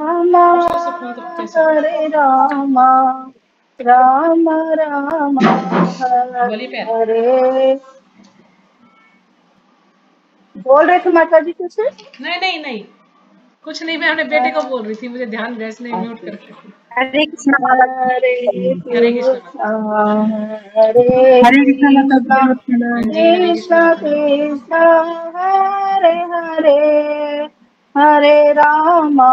हरे रामा राम राम हरे। बोल रहे थे माता जी कुछ? नहीं नहीं नहीं, कुछ नहीं, मैं अपने बेटे को बोल रही थी, मुझे ध्यान रहा इसलिए म्यूट करके। हरे कृष्ण हरे हरे कृष्ण कृष्णा हरे हरे कृष्णा कृष्णा कृष्ण। कृष्णा हरे हरे हरे रामा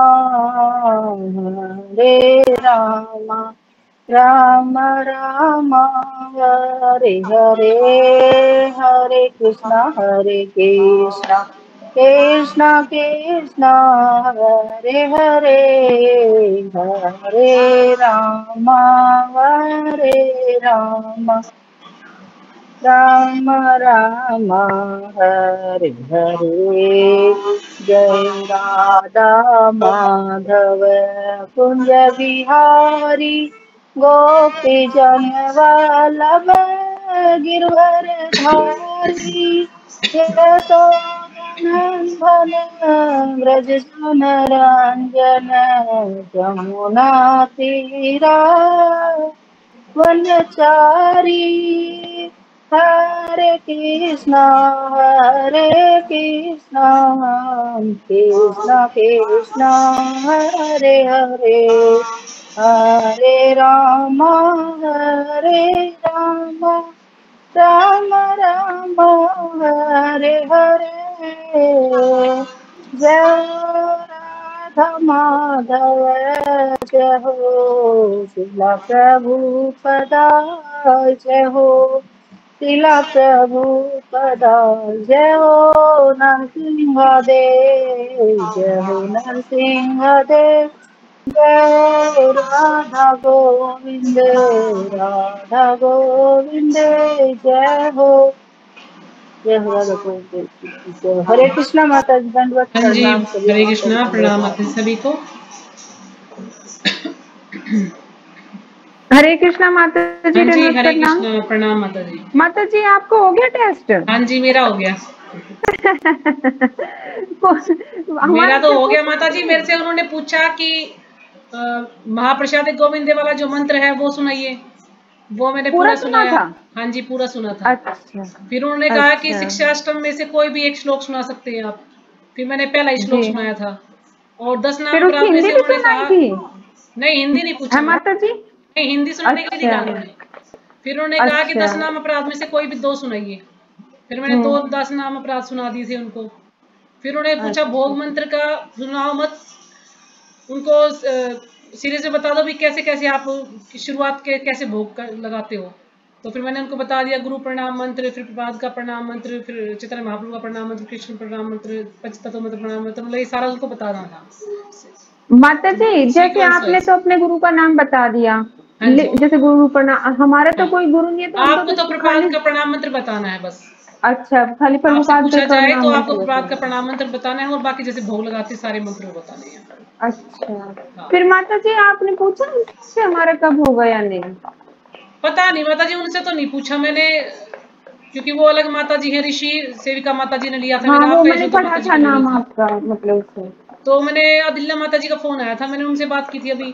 राम राम हरे हरे हरे कृष्णा कृष्णा कृष्णा हरे हरे हरे राम राम राम हरे हरे। जय राधा माधव कुंज बिहारी गोपी जन वल्लभ गिरवर धारी। यशोदनंदन व्रज जन रंजन जमुना तीरा वनचारी। हरे कृष्णा कृष्णा कृष्णा हरे हरे हरे राम राम राम हरे हरे। जय राधा माधव जय हो शिला प्रभुपदा जय हो शिला प्रभुपदा जय हो नरसिंहदेव जय हो नरसिंहदेव। जय हो राधा गोविंद जय हो राधा गोविंद जय हो। हरे कृष्णा माता जी, दंडवत हाँ जी, प्रणाम सभी हरे माता जी कृष्णा, को प्रणाम मेरे। आप सभी को। हरे कृष्णा माता जी, हाँ जी, दंडवत हरे प्रणाम। कृष्णा, प्रणाम माता जी। माता जी आपको हो गया टेस्ट? हाँ जी, मेरा हो गया। मेरा हमारे तो से हो गया पूछा माता जी, नहीं? मेरे से उन्होंने पूछा कि महाप्रसाद गोविंद वाला जो मंत्र है वो सुनाइए, वो मैंने पूरा पूरा सुना सुनाया। था? हाँ जी, पूरा सुना था। अच्छा फिर उन्होंने कहा कि अच्छा शिक्षाष्टम में से कोई भी एक श्लोक सुना सकते हैं आप। फिर मैंने पहला ही श्लोक जी। सुनाया था। और 10 नाम फिर उसकी अपराध में हिंदी से भी उन्होंने सुनाई कहा, थी? नहीं हिंदी नहीं है पूछा मैंने, माता जी? नहीं हिंदी सुनाने के लिए अच्छा निकाली उन्होंने। फिर उन्होंने कहा कि अच्छा 10 नाम अपराध में से कोई भी 2 सुनाइए। फिर मैंने 10 नाम अपराध सुना दिए थे उनको। फिर उन्होंने पूछा अच्छा भोग मंत्र का सुनाओ मत, उनको सिरे से बता दो भी कैसे कैसे आप शुरुआत के कैसे भोग लगाते हो। तो फिर मैंने उनको बता दिया, गुरु प्रणाम मंत्र, फिर प्रभात का प्रणाम मंत्र, फिर चैतन्य महाप्रभु का प्रणाम मंत्र, कृष्ण प्रणाम मंत्र, पंचतत्व मंत्र प्रणाम मंत्र, मतलब ये सारा उनको बताना था माता जी, जैसे सीक्वेंस आपने वाइज। तो अपने गुरु का नाम बता दिया, हाँ जी, जैसे गुरु प्रणाम, हमारा तो हाँ, कोई गुरु नहीं है तो हम तो आपको तो बस प्रभात खाली। का प्रणाम मंत्र बताना है बस। अच्छा, खाली आपसे प्रभुपाद पूछा का जाए नाम तो आपको मंत्र प्रभात का बताना। प्रणाम मंत्र बताना है और बाकी जैसे भोग लगाते सारे मंत्र बताने हैं। अच्छा, हाँ, फिर माता जी आपने पूछा कि हमारा कब होगा या नहीं? पता नहीं माता जी, उनसे तो नहीं पूछा मैंने, क्योंकि वो अलग माता जी है, ऋषि सेविका माता जी ने लिया था, हाँ, मैंने वो आपका मैंने यशोदा पढ़ा माता जी था का ले लिया नाम था। आपका, मतलब उससे। तो मैंने अदिल्ला माता जी का फोन आया था, मैंने उनसे बात की थी अभी।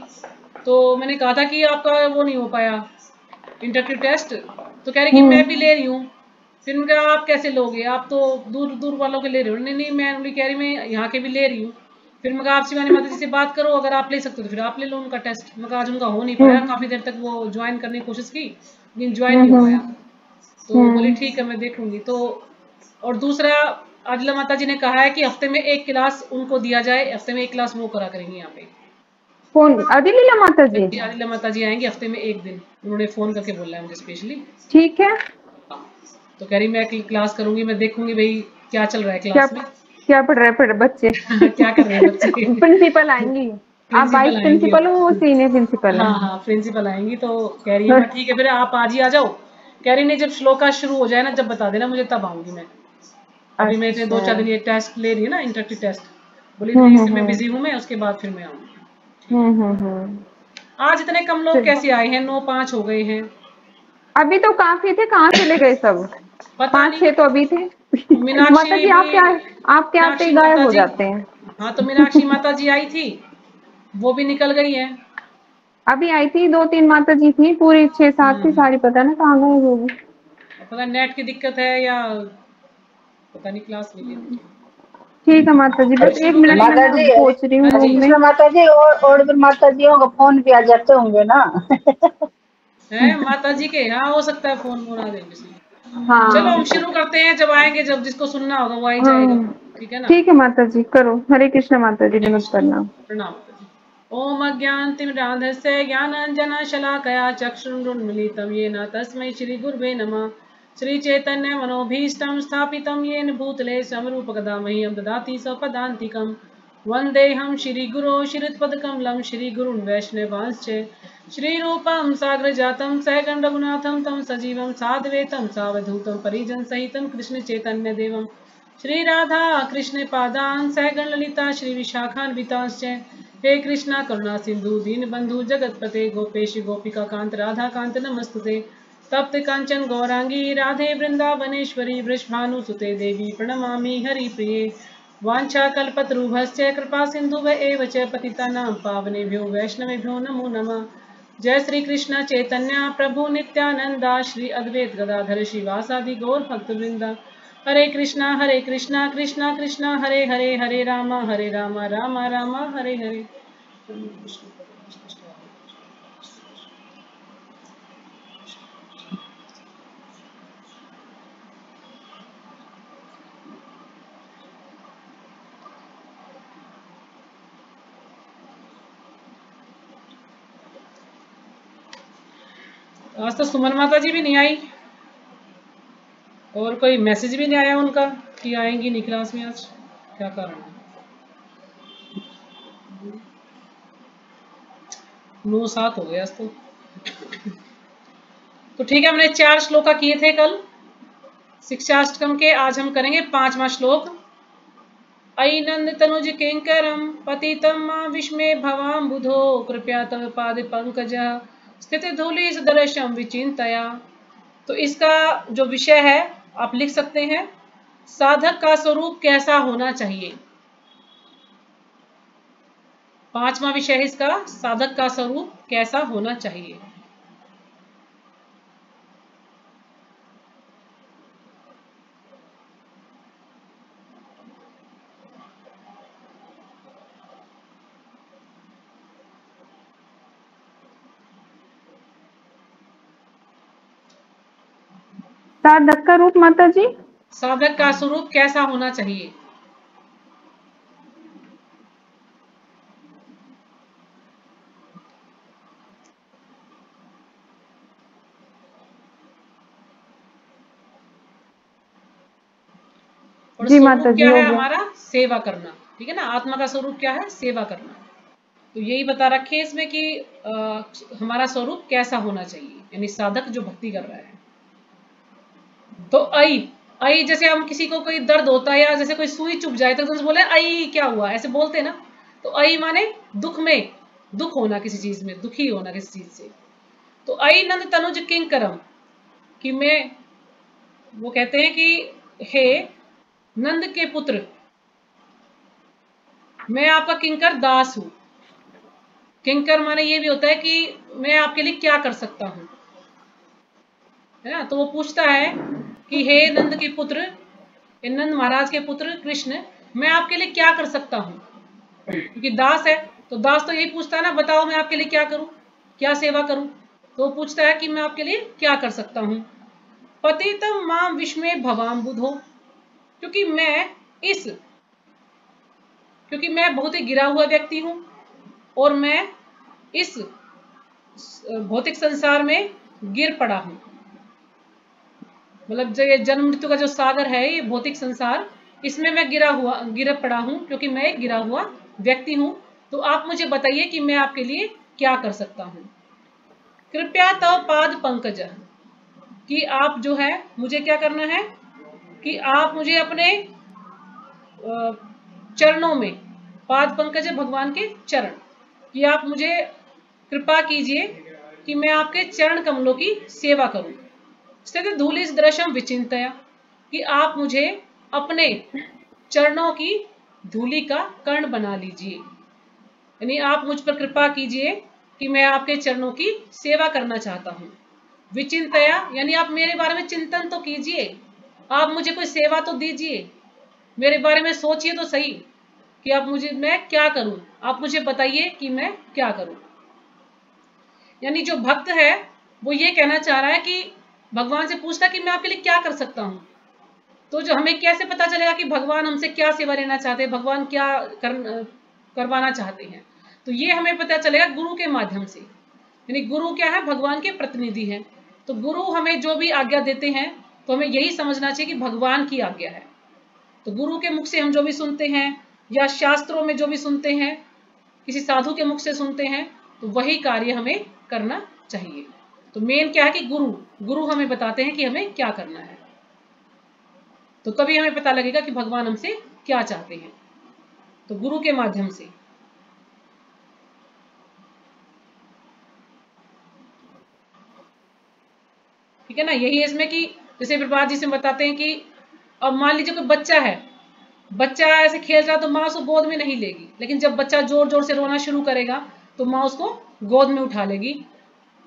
तो मैंने कहा था कि आपका वो नहीं हो पाया इंटरव्यू टेस्ट, तो कह रही कि मैं भी ले रही हूँ। फिर मैंने कहा आप कैसे लोगे, आप तो दूर दूर वालों के ले रहे हो। नहीं नहीं, मैं उन्हें कह रही मैं यहाँ के भी ले रही हूँ। फिर मैं कहा आप शिवानी माता जी से बात करो, अगर आप ले सकते हो तो फिर आप ले लो उनका टेस्ट। मैं कहा आज उनका हो नहीं पाया, काफी देर तक वो ज्वाइन करने की कोशिश की लेकिन ज्वाइन नहीं हो पाया। तो बोली ठीक है मैं देख लूंगी। तो और दूसरा, आदिला माता जी ने कहा है कि हफ्ते में 1 क्लास उनको दिया जाए, हफ्ते में 1 क्लास वो करा करेंगी यहाँ पे। कौन? अदिलीला माता जी? आदिला माता जी आएंगी हफ्ते में 1 दिन, उन्होंने फोन करके बोला है मुझे स्पेशली। ठीक है। तो कह रही मैं क्लास करूंगी, मैं देखूंगी भाई क्या चल रहा है क्या क्लास में। क्या पढ़ रहे बच्चे? क्या कर रहे हैं बच्चे। प्रिंसिपल आएंगी? आप वाइस प्रिंसिपल आएंगी। प्रिंसिपल हो, वो सीनियर प्रिंसिपल है? हाँ हाँ, प्रिंसिपल आएंगी। तो कह रही है मैं ठीक है फिर आप आज ही आ जाओ। कह रही नहीं, जब श्लोका शुरू हो जाए ना जब बता देना मुझे, तब आऊंगी मैं। अभी मैं इतने 2-4 अच्छा। दिन ये टेस्ट ले रही है ना, इंटरव्यू टेस्ट। बोली इतने इससे मैं बिजी हम्म। हूँ, मैं उसके बाद फिर मैं आऊंगी। ठीक है। हम्म। आज इतने कम लोग कैसे आए हैं, 9-5 हो गए हैं। अभी तो काफी थे, कहाँ चले गए सब? पता 5-6 नहीं। तो अभी थे। माता मीनाक्षी जी भी, आप क्या, आपके आते मीनाक्षी ही गायब माता हो जी, जाते हैं। हाँ तो मीनाक्षी माता जी आई थी। वो भी निकल गई है। अभी आई थी 2-3 माता जी थी, पूरी 6-7 थी, सारी पता ना कहाँ गई वो भी। पता नेट की दिक्कत है या पता नहीं, क्लास नहीं ले रही थी। ठीक है माता जी, बस 1 शुरू मिनट करें? में माता मैं जी, पहुंच रही हूँ हाँ हरे जी। रूम में। कृष्ण माता जी, और भी माता जियों का फोन भी आ जाते होंगे ना। है माता जी के, हाँ हो सकता है फोन फोन आ जाए किसी को। चलो हम हाँ शुरू करते हैं, जब आएंगे, जब जिसको सुनना होगा वो आ ही जाएगा। हाँ ठीक है ना। ठीक है माता जी, करो। हरे कृष्ण माता जी, हरे नमः कृष्ण। प्रणाम। प्रणाम माता जी। ओम अज्ञानतिमिरान्धस्य ज्ञानाञ्जनशलाकया चक्षुरुन्मीलितं येन तस्मै श्रीगुरुवे नमः। श्रीचैतन्यमनोभीष्टं स्थापितं येन भूतले स्वयंरूपकदा मह्यं ददाति स्वपदान्तिकं। वन्देऽहं श्रीगुरो श्रीयुतपदकमलं श्रीगुरुन् वैष्णवांश्च श्रीरूपं साग्रजातं सहगण रघुनाथं तं सजीवं साद्वैतं सावधूतं परिजनसहितं कृष्णचैतन्यदेवं श्री राधा कृष्ण पादान सहगण ललिता श्री विशाखान्वितांश्च हे कृष्णा करुणा सिंधु दीन बंधु जगतपते गोपेश गोपिका कांत राधा कांत नमस्तुते तप्त कांचन गौरांगी राधे वृंदावनेश्वरी वृषभानुसुते देवी प्रणमामि हरिप्रिये वाञ्छाकल्पतरुभश्च कृपा सिन्धुभ्य एव च पतितानां पावनेभ्यो वैष्णवेभ्यो नमो नमः। जय श्री कृष्ण चैतन्य प्रभु नित्यानंदा श्री अद्वैत गदाधर श्रीवासादि गौर भक्तवृंदा हरे कृष्णा कृष्णा कृष्णा हरे हरे हरे राम राम राम हरे हरे। आज तो सुमन माता जी भी नहीं आई और कोई मैसेज भी नहीं आया उनका कि आएंगी नहीं क्लास में। आज क्या कारण है? 9-7 हो गया आज तो ठीक है, हमने 4 श्लोका किए थे कल शिक्षाष्टकम के। आज हम करेंगे 5वां श्लोक। अयि नंद तनुज किंकरम पतितम मां विस्मे भवाम बुधो कृपया तव पाद पंकज स्थित धूलि सदृशम विचिंतया। तो इसका जो विषय है आप लिख सकते हैं, साधक का स्वरूप कैसा होना चाहिए। 5वां विषय है इसका, साधक का स्वरूप कैसा होना चाहिए। साधक का रूप माता जी, साधक का स्वरूप कैसा होना चाहिए। और जी माता स्वरूप जी क्या हो है गया। हमारा, सेवा करना। ठीक है ना, आत्मा का स्वरूप क्या है, सेवा करना। तो यही बता रखे है इसमें कि हमारा स्वरूप कैसा होना चाहिए, यानी साधक जो भक्ति कर रहा है। तो आई आई, जैसे हम किसी को कोई दर्द होता है या जैसे कोई सुई चुभ जाए तो तुम बोले आई क्या हुआ, ऐसे बोलते हैं ना। तो आई माने दुख में, दुख होना किसी चीज में, दुखी होना किसी चीज से। तो आई नंद तनुज किंकरम, कि मैं, वो कहते हैं कि हे नंद के पुत्र, मैं आपका किंकर दास हूं। किंकर माने ये भी होता है कि मैं आपके लिए क्या कर सकता हूं, है ना। तो वो पूछता है कि हे नंद के पुत्र, नंद महाराज के पुत्र कृष्ण, मैं आपके लिए क्या कर सकता हूं। क्योंकि दास है, तो दास तो यही पूछता है ना, बताओ मैं आपके लिए क्या करूं, क्या सेवा करूं। तो वो पूछता है कि मैं आपके लिए क्या कर सकता हूं। पतितम मां विस्मे भवाम बुधो, क्योंकि मैं इस, क्योंकि मैं बहुत ही गिरा हुआ व्यक्ति हूं और मैं इस भौतिक संसार में गिर पड़ा हूं। मतलब जो ये जन्म मृत्यु का जो सागर है, ये भौतिक संसार, इसमें मैं गिर पड़ा हूं, क्योंकि मैं एक गिरा हुआ व्यक्ति हूं। तो आप मुझे बताइए कि मैं आपके लिए क्या कर सकता हूं। कृपया तव पाद पंकज, कि आप जो है मुझे क्या करना है, कि आप मुझे अपने चरणों में, पाद पंकज है भगवान के चरण, कि आप मुझे कृपा कीजिए कि मैं आपके चरण कमलों की सेवा करूं। स्थित धूलि दृश्यम विचिंतया, कि आप मुझे अपने चरणों की धूलि का कर्ण बना लीजिए। यानी आप मुझ पर कृपा कीजिए कि मैं आपके चरणों की सेवा करना चाहता हूँ। विचिंतया यानी आप मेरे बारे में चिंतन तो कीजिए, आप मुझे कोई सेवा तो दीजिए, मेरे बारे में सोचिए तो सही कि आप मुझे, मैं क्या करूं, आप मुझे बताइए कि मैं क्या करूं। यानी जो भक्त है वो ये कहना चाह रहा है कि भगवान से पूछता कि मैं आपके लिए क्या कर सकता हूं। तो जो हमें कैसे पता चलेगा कि भगवान हमसे क्या सेवा लेना चाहते हैं, भगवान क्या करवाना चाहते हैं, तो ये हमें पता चलेगा गुरु के माध्यम से। यानी गुरु क्या है, भगवान के प्रतिनिधि हैं। तो गुरु हमें जो भी आज्ञा देते हैं तो हमें यही समझना चाहिए कि भगवान की आज्ञा है। तो गुरु के मुख से हम जो भी सुनते हैं या शास्त्रों में जो भी सुनते हैं, किसी साधु के मुख से सुनते हैं, तो वही कार्य हमें करना चाहिए। तो मेन क्या है कि गुरु हमें बताते हैं कि हमें क्या करना है। तो तभी हमें पता लगेगा कि भगवान हमसे क्या चाहते हैं, तो गुरु के माध्यम से। ठीक है ना, यही है इसमें कि जैसे प्रभात जी से बताते हैं कि अब मान लीजिए कोई बच्चा है, बच्चा ऐसे खेल रहा तो माँ उसको गोद में नहीं लेगी, लेकिन जब बच्चा जोर जोर से रोना शुरू करेगा तो माँ उसको गोद में उठा लेगी,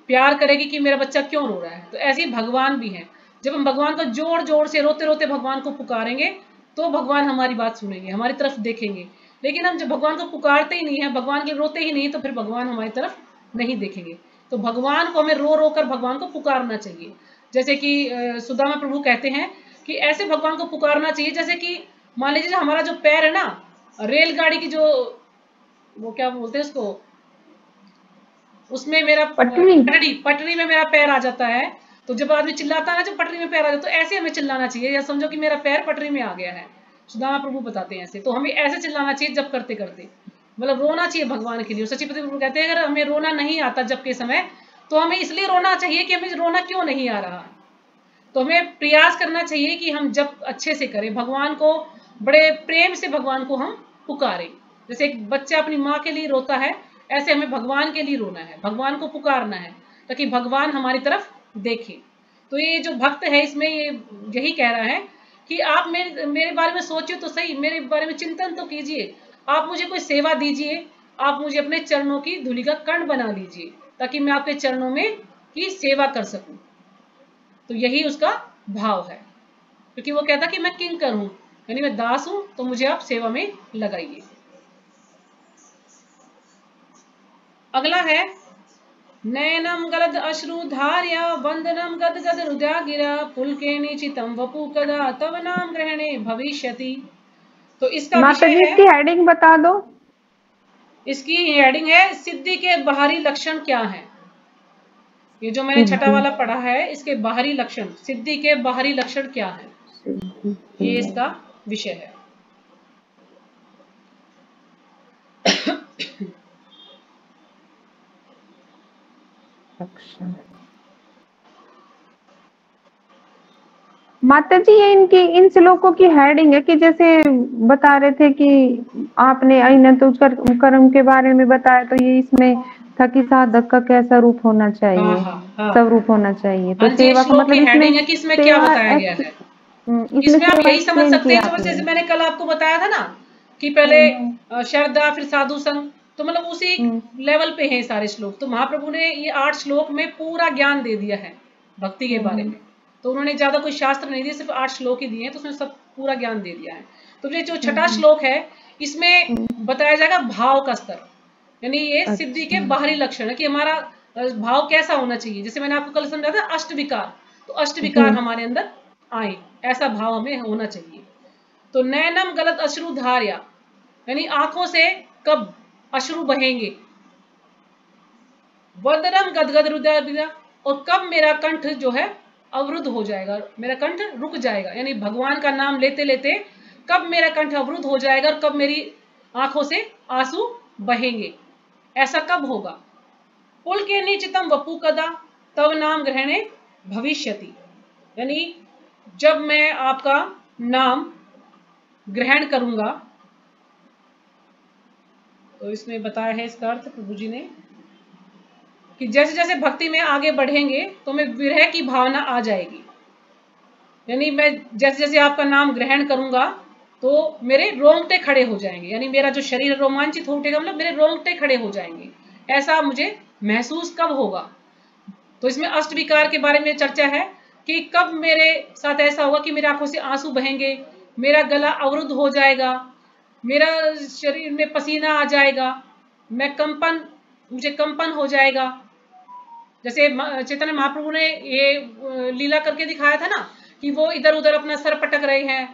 प्यार करेगी कि मेरा बच्चा क्यों रो रहा है। तो ऐसे ही भगवान भी है, जब हम भगवान को जोर जोर से रोते रोते भगवान को पुकारेंगे तो भगवान हमारी बात सुनेंगे, हमारी तरफ देखेंगे। लेकिन हम जब भगवान को पुकारते ही नहीं है, भगवान के रोते ही नहीं, तो फिर भगवान हमारी तरफ नहीं देखेंगे। तो भगवान को हमें रो रो कर भगवान को पुकारना चाहिए। जैसे कि सुदामा प्रभु कहते हैं कि ऐसे भगवान को पुकारना चाहिए जैसे कि मान लीजिए हमारा जो पैर है ना, रेलगाड़ी की जो वो क्या बोलते हैं उसको, उसमें मेरा पटरी में मेरा पैर आ जाता है। तो जब आदमी चिल्लाता है ना, जब पटरी में पैर आ जाता है, तो ऐसे हमें चिल्लाना चाहिए, या समझो कि मेरा पैर पटरी में आ गया है। सुदामा प्रभु बताते हैं ऐसे, तो हमें ऐसे चिल्लाना चाहिए जब करते करते, मतलब रोना चाहिए भगवान के लिए। सचिपति प्रभु कहते हैं अगर हमें रोना नहीं आता जब के समय, तो हमें इसलिए रोना चाहिए कि हमें रोना क्यों नहीं आ रहा। तो हमें प्रयास करना चाहिए कि हम जब अच्छे से करें, भगवान को बड़े प्रेम से भगवान को हम पुकारें। जैसे एक बच्चा अपनी माँ के लिए रोता है, ऐसे हमें भगवान के लिए रोना है, भगवान को पुकारना है, ताकि भगवान हमारी तरफ देखे। तो ये जो भक्त है इसमें ये यही कह रहा है कि आप मेरे बारे में सोचिए तो सही, मेरे बारे में चिंतन तो कीजिए, आप मुझे कोई सेवा दीजिए, आप मुझे अपने चरणों की धूलि का कण बना दीजिए, ताकि मैं आपके चरणों में की सेवा कर सकूं। तो यही उसका भाव है, क्योंकि वो कहता कि मैं किंकर हूं, यानी मैं दास हूं, तो मुझे आप सेवा में लगाइए। अगला है नयनम गलद अश्रुधार्या वंदनम गद गद हृदया गिरा पुलके निचितम वपु कदा तव नाम ग्रहणे भविष्यति। तो इसका माता विषय जी है, इसकी हेडिंग बता दो। इसकी हेडिंग है सिद्धि के बाहरी लक्षण क्या है। ये जो मैंने छठा वाला पढ़ा है, इसके बाहरी लक्षण, सिद्धि के बाहरी लक्षण क्या है, ये इसका विषय है। माता जी ये इनकी इन श्लोकों की हेडिंग है कि जैसे बता रहे थे कि आपने अनंत कर्म के बारे में बताया, तो ये इसमें था कि साधक का कैसा रूप होना चाहिए, स्वरूप होना चाहिए। तो सेवा का मतलब हेडिंग है कि इसमें क्या बताया गया है। इसमें आप यही समझ सकते हैं, जैसे मैंने कल आपको बताया था ना कि पहले श्रद्धा फिर साधु संग, तो मतलब उसी लेवल पे हैं सारे श्लोक। तो महाप्रभु ने ये 8 श्लोक में पूरा ज्ञान दे दिया है भक्ति के बारे में। तो उन्होंने ज्यादा कोई शास्त्र नहीं दिए, सिर्फ 8 श्लोक ही दिए हैं, तो उसमें सब पूरा ज्ञान दे दिया है। तो ये जो छठा श्लोक है, इसमें बताया जाएगा भाव का स्तर, यानी ये सिद्धि के बाहरी लक्षण है कि हमारा भाव कैसा होना चाहिए। जैसे मैंने आपको कल समझाया था अष्ट विकार, तो अष्ट विकार हमारे अंदर आए, ऐसा भाव हमें होना चाहिए। तो नैनम गलत अश्रु धार्या, यानी आंखों से कब अश्रु बहेंगे, वदनम गदगद हृदय, और कब मेरा कंठ जो है अवरुद्ध हो जाएगा, मेरा कंठ रुक जाएगा, यानी भगवान का नाम लेते लेते कब मेरा कंठ अवरुद्ध हो जाएगा और कब मेरी आंखों से आंसू बहेंगे, ऐसा कब होगा। पुल के नीचितम वपु कदा तव नाम ग्रहणे भविष्यति, यानी जब मैं आपका नाम ग्रहण करूंगा। तो इसमें बताया है इसका अर्थ प्रभु जी ने कि जैसे जैसे भक्ति में आगे बढ़ेंगे तो मैं विरह की भावना आ जाएगी, यानी मैं जैसे जैसे आपका नाम ग्रहण करूंगा तो मेरे रोंगटे खड़े हो जाएंगे, यानी मेरा जो शरीर रोमांचित हो उठेगा, मतलब मेरे रोंगटे खड़े हो जाएंगे। ऐसा मुझे महसूस कब होगा? तो इसमें अष्ट विकार के बारे में चर्चा है कि कब मेरे साथ ऐसा होगा कि मेरी आंखों से आंसू बहेंगे, मेरा गला अवरुद्ध हो जाएगा, मेरा शरीर में पसीना आ जाएगा, मुझे कंपन हो जाएगा। जैसे चैतन्य महाप्रभु ने ये लीला करके दिखाया था ना कि वो इधर उधर अपना सर पटक रहे हैं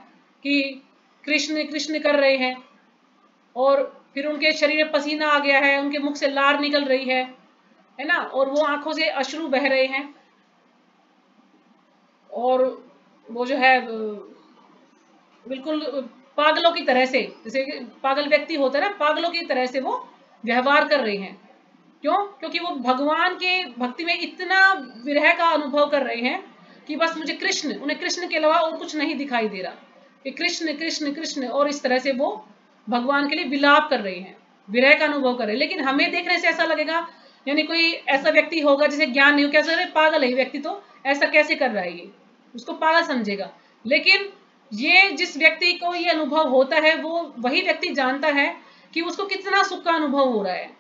कि कृष्ण कृष्ण कर रहे हैं, और फिर उनके शरीर में पसीना आ गया है, उनके मुख से लार निकल रही है ना, और वो आंखों से अश्रु बह रहे हैं, और वो जो है बिल्कुल पागलों की तरह से, जैसे पागल व्यक्ति होता है ना, पागलों की तरह से वो व्यवहार कर रहे हैं। क्यों? क्योंकि वो भगवान के भक्ति में इतना विरह का अनुभव कर रहे हैं कि बस मुझे कृष्ण, उन्हें कृष्ण के अलावा और कुछ नहीं दिखाई दे रहा, कि कृष्ण कृष्ण कृष्ण, और इस तरह से वो भगवान के लिए विलाप कर रहे हैं, विरह का अनुभव कर रहे हैं। लेकिन हमें देखने से ऐसा लगेगा, यानी कोई ऐसा व्यक्ति होगा जिसे ज्ञान नहीं हो, कैसे अरे पागल है व्यक्ति, तो ऐसा कैसे कर रहा है, ये उसको पागल समझेगा। लेकिन ये जिस व्यक्ति को ये अनुभव होता है, वो वही व्यक्ति जानता है कि उसको कितना सुख का अनुभव हो रहा है।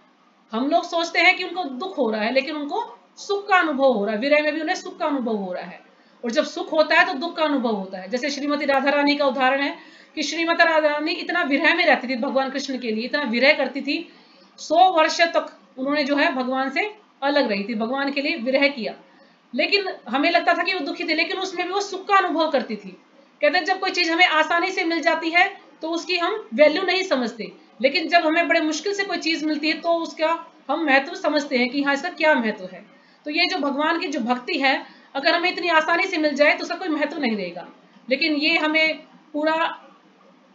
हम लोग सोचते हैं कि उनको दुख हो रहा है, लेकिन उनको सुख का अनुभव हो रहा है, विरह में भी उन्हें सुख का अनुभव हो रहा है। और जब सुख होता है तो दुख का अनुभव होता है। जैसे श्रीमती राधा रानी का उदाहरण है कि श्रीमती राधा रानी इतना विरह में रहती थी भगवान कृष्ण के लिए, इतना विरह करती थी, 100 वर्ष तक उन्होंने जो है भगवान से अलग रही थी, भगवान के लिए विरह किया। लेकिन हमें लगता था कि वो दुखी थी, लेकिन उसमें भी वो सुख का अनुभव करती थी। कहते हैं जब कोई चीज हमें आसानी से मिल जाती है तो उसकी हम वैल्यू नहीं समझते, लेकिन जब हमें बड़े मुश्किल से कोई चीज मिलती है तो उसका हम महत्व समझते हैं कि हाँ इसका क्या महत्व है। तो ये जो भगवान की जो भक्ति है, अगर हमें इतनी आसानी से मिल जाए तो उसका कोई महत्व नहीं रहेगा, लेकिन ये हमें पूरा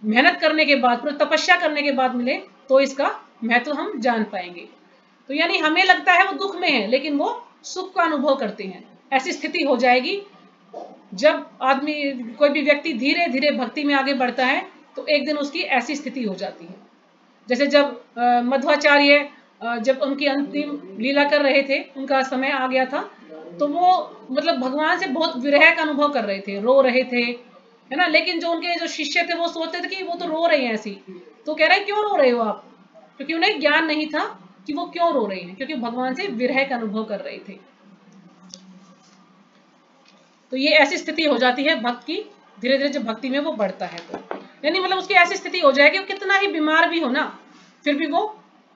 मेहनत करने के बाद, पूरा तपस्या करने के बाद मिले तो इसका महत्व हम जान पाएंगे। तो यानी हमें लगता है वो दुख में है, लेकिन वो सुख का अनुभव करते हैं। ऐसी स्थिति हो जाएगी जब आदमी, कोई भी व्यक्ति धीरे धीरे भक्ति में आगे बढ़ता है तो एक दिन उसकी ऐसी स्थिति हो जाती है। जैसे जब मध्वाचार्य जब उनकी अंतिम लीला कर रहे थे, उनका समय आ गया था, तो वो मतलब भगवान से बहुत विरह का अनुभव कर रहे थे, रो रहे थे, है ना। लेकिन जो उनके जो शिष्य थे वो सोचते थे कि वो तो रो रहे हैं ऐसी, तो कह रहे हैं क्यों रो रहे हो आप, क्योंकि उन्हें ज्ञान नहीं था कि वो क्यों रो रहे हैं, क्योंकि भगवान से विरह का अनुभव कर रहे थे। तो ये ऐसी स्थिति हो जाती है भक्त की, धीरे धीरे जब भक्ति में वो बढ़ता है तो, यानी मतलब उसकी ऐसी स्थिति हो जाएगी, कितना ही बीमार भी हो ना फिर भी वो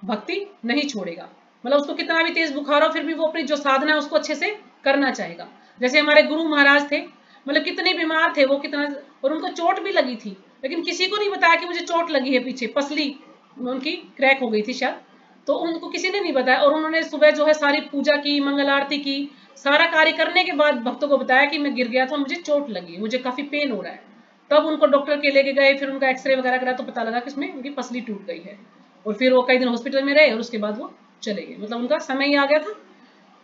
भक्ति नहीं छोड़ेगा। मतलब उसको कितना भी तेज बुखार हो फिर भी वो अपनी जो साधना है उसको अच्छे से करना चाहेगा। जैसे हमारे गुरु महाराज थे, मतलब कितने बीमार थे वो, कितना, और उनको चोट भी लगी थी, लेकिन किसी को नहीं बताया कि मुझे चोट लगी है, पीछे पसली उनकी क्रैक हो गई थी शायद, तो उनको किसी ने नहीं बताया। और उन्होंने सुबह जो है सारी पूजा की, मंगल आरती की, सारा कार्य करने के बाद भक्तों को बताया कि मैं गिर गया था, मुझे चोट लगी, मुझे काफी पेन हो रहा है। तब उनको डॉक्टर के लेके गए, फिर उनका एक्सरे वगैरह करा तो पता लगा कि इसमें उनकी पसली टूट गई है। और फिर वो कई दिन हॉस्पिटल में रहे और उसके बाद वो चले गए, मतलब उनका समय ही आ गया था।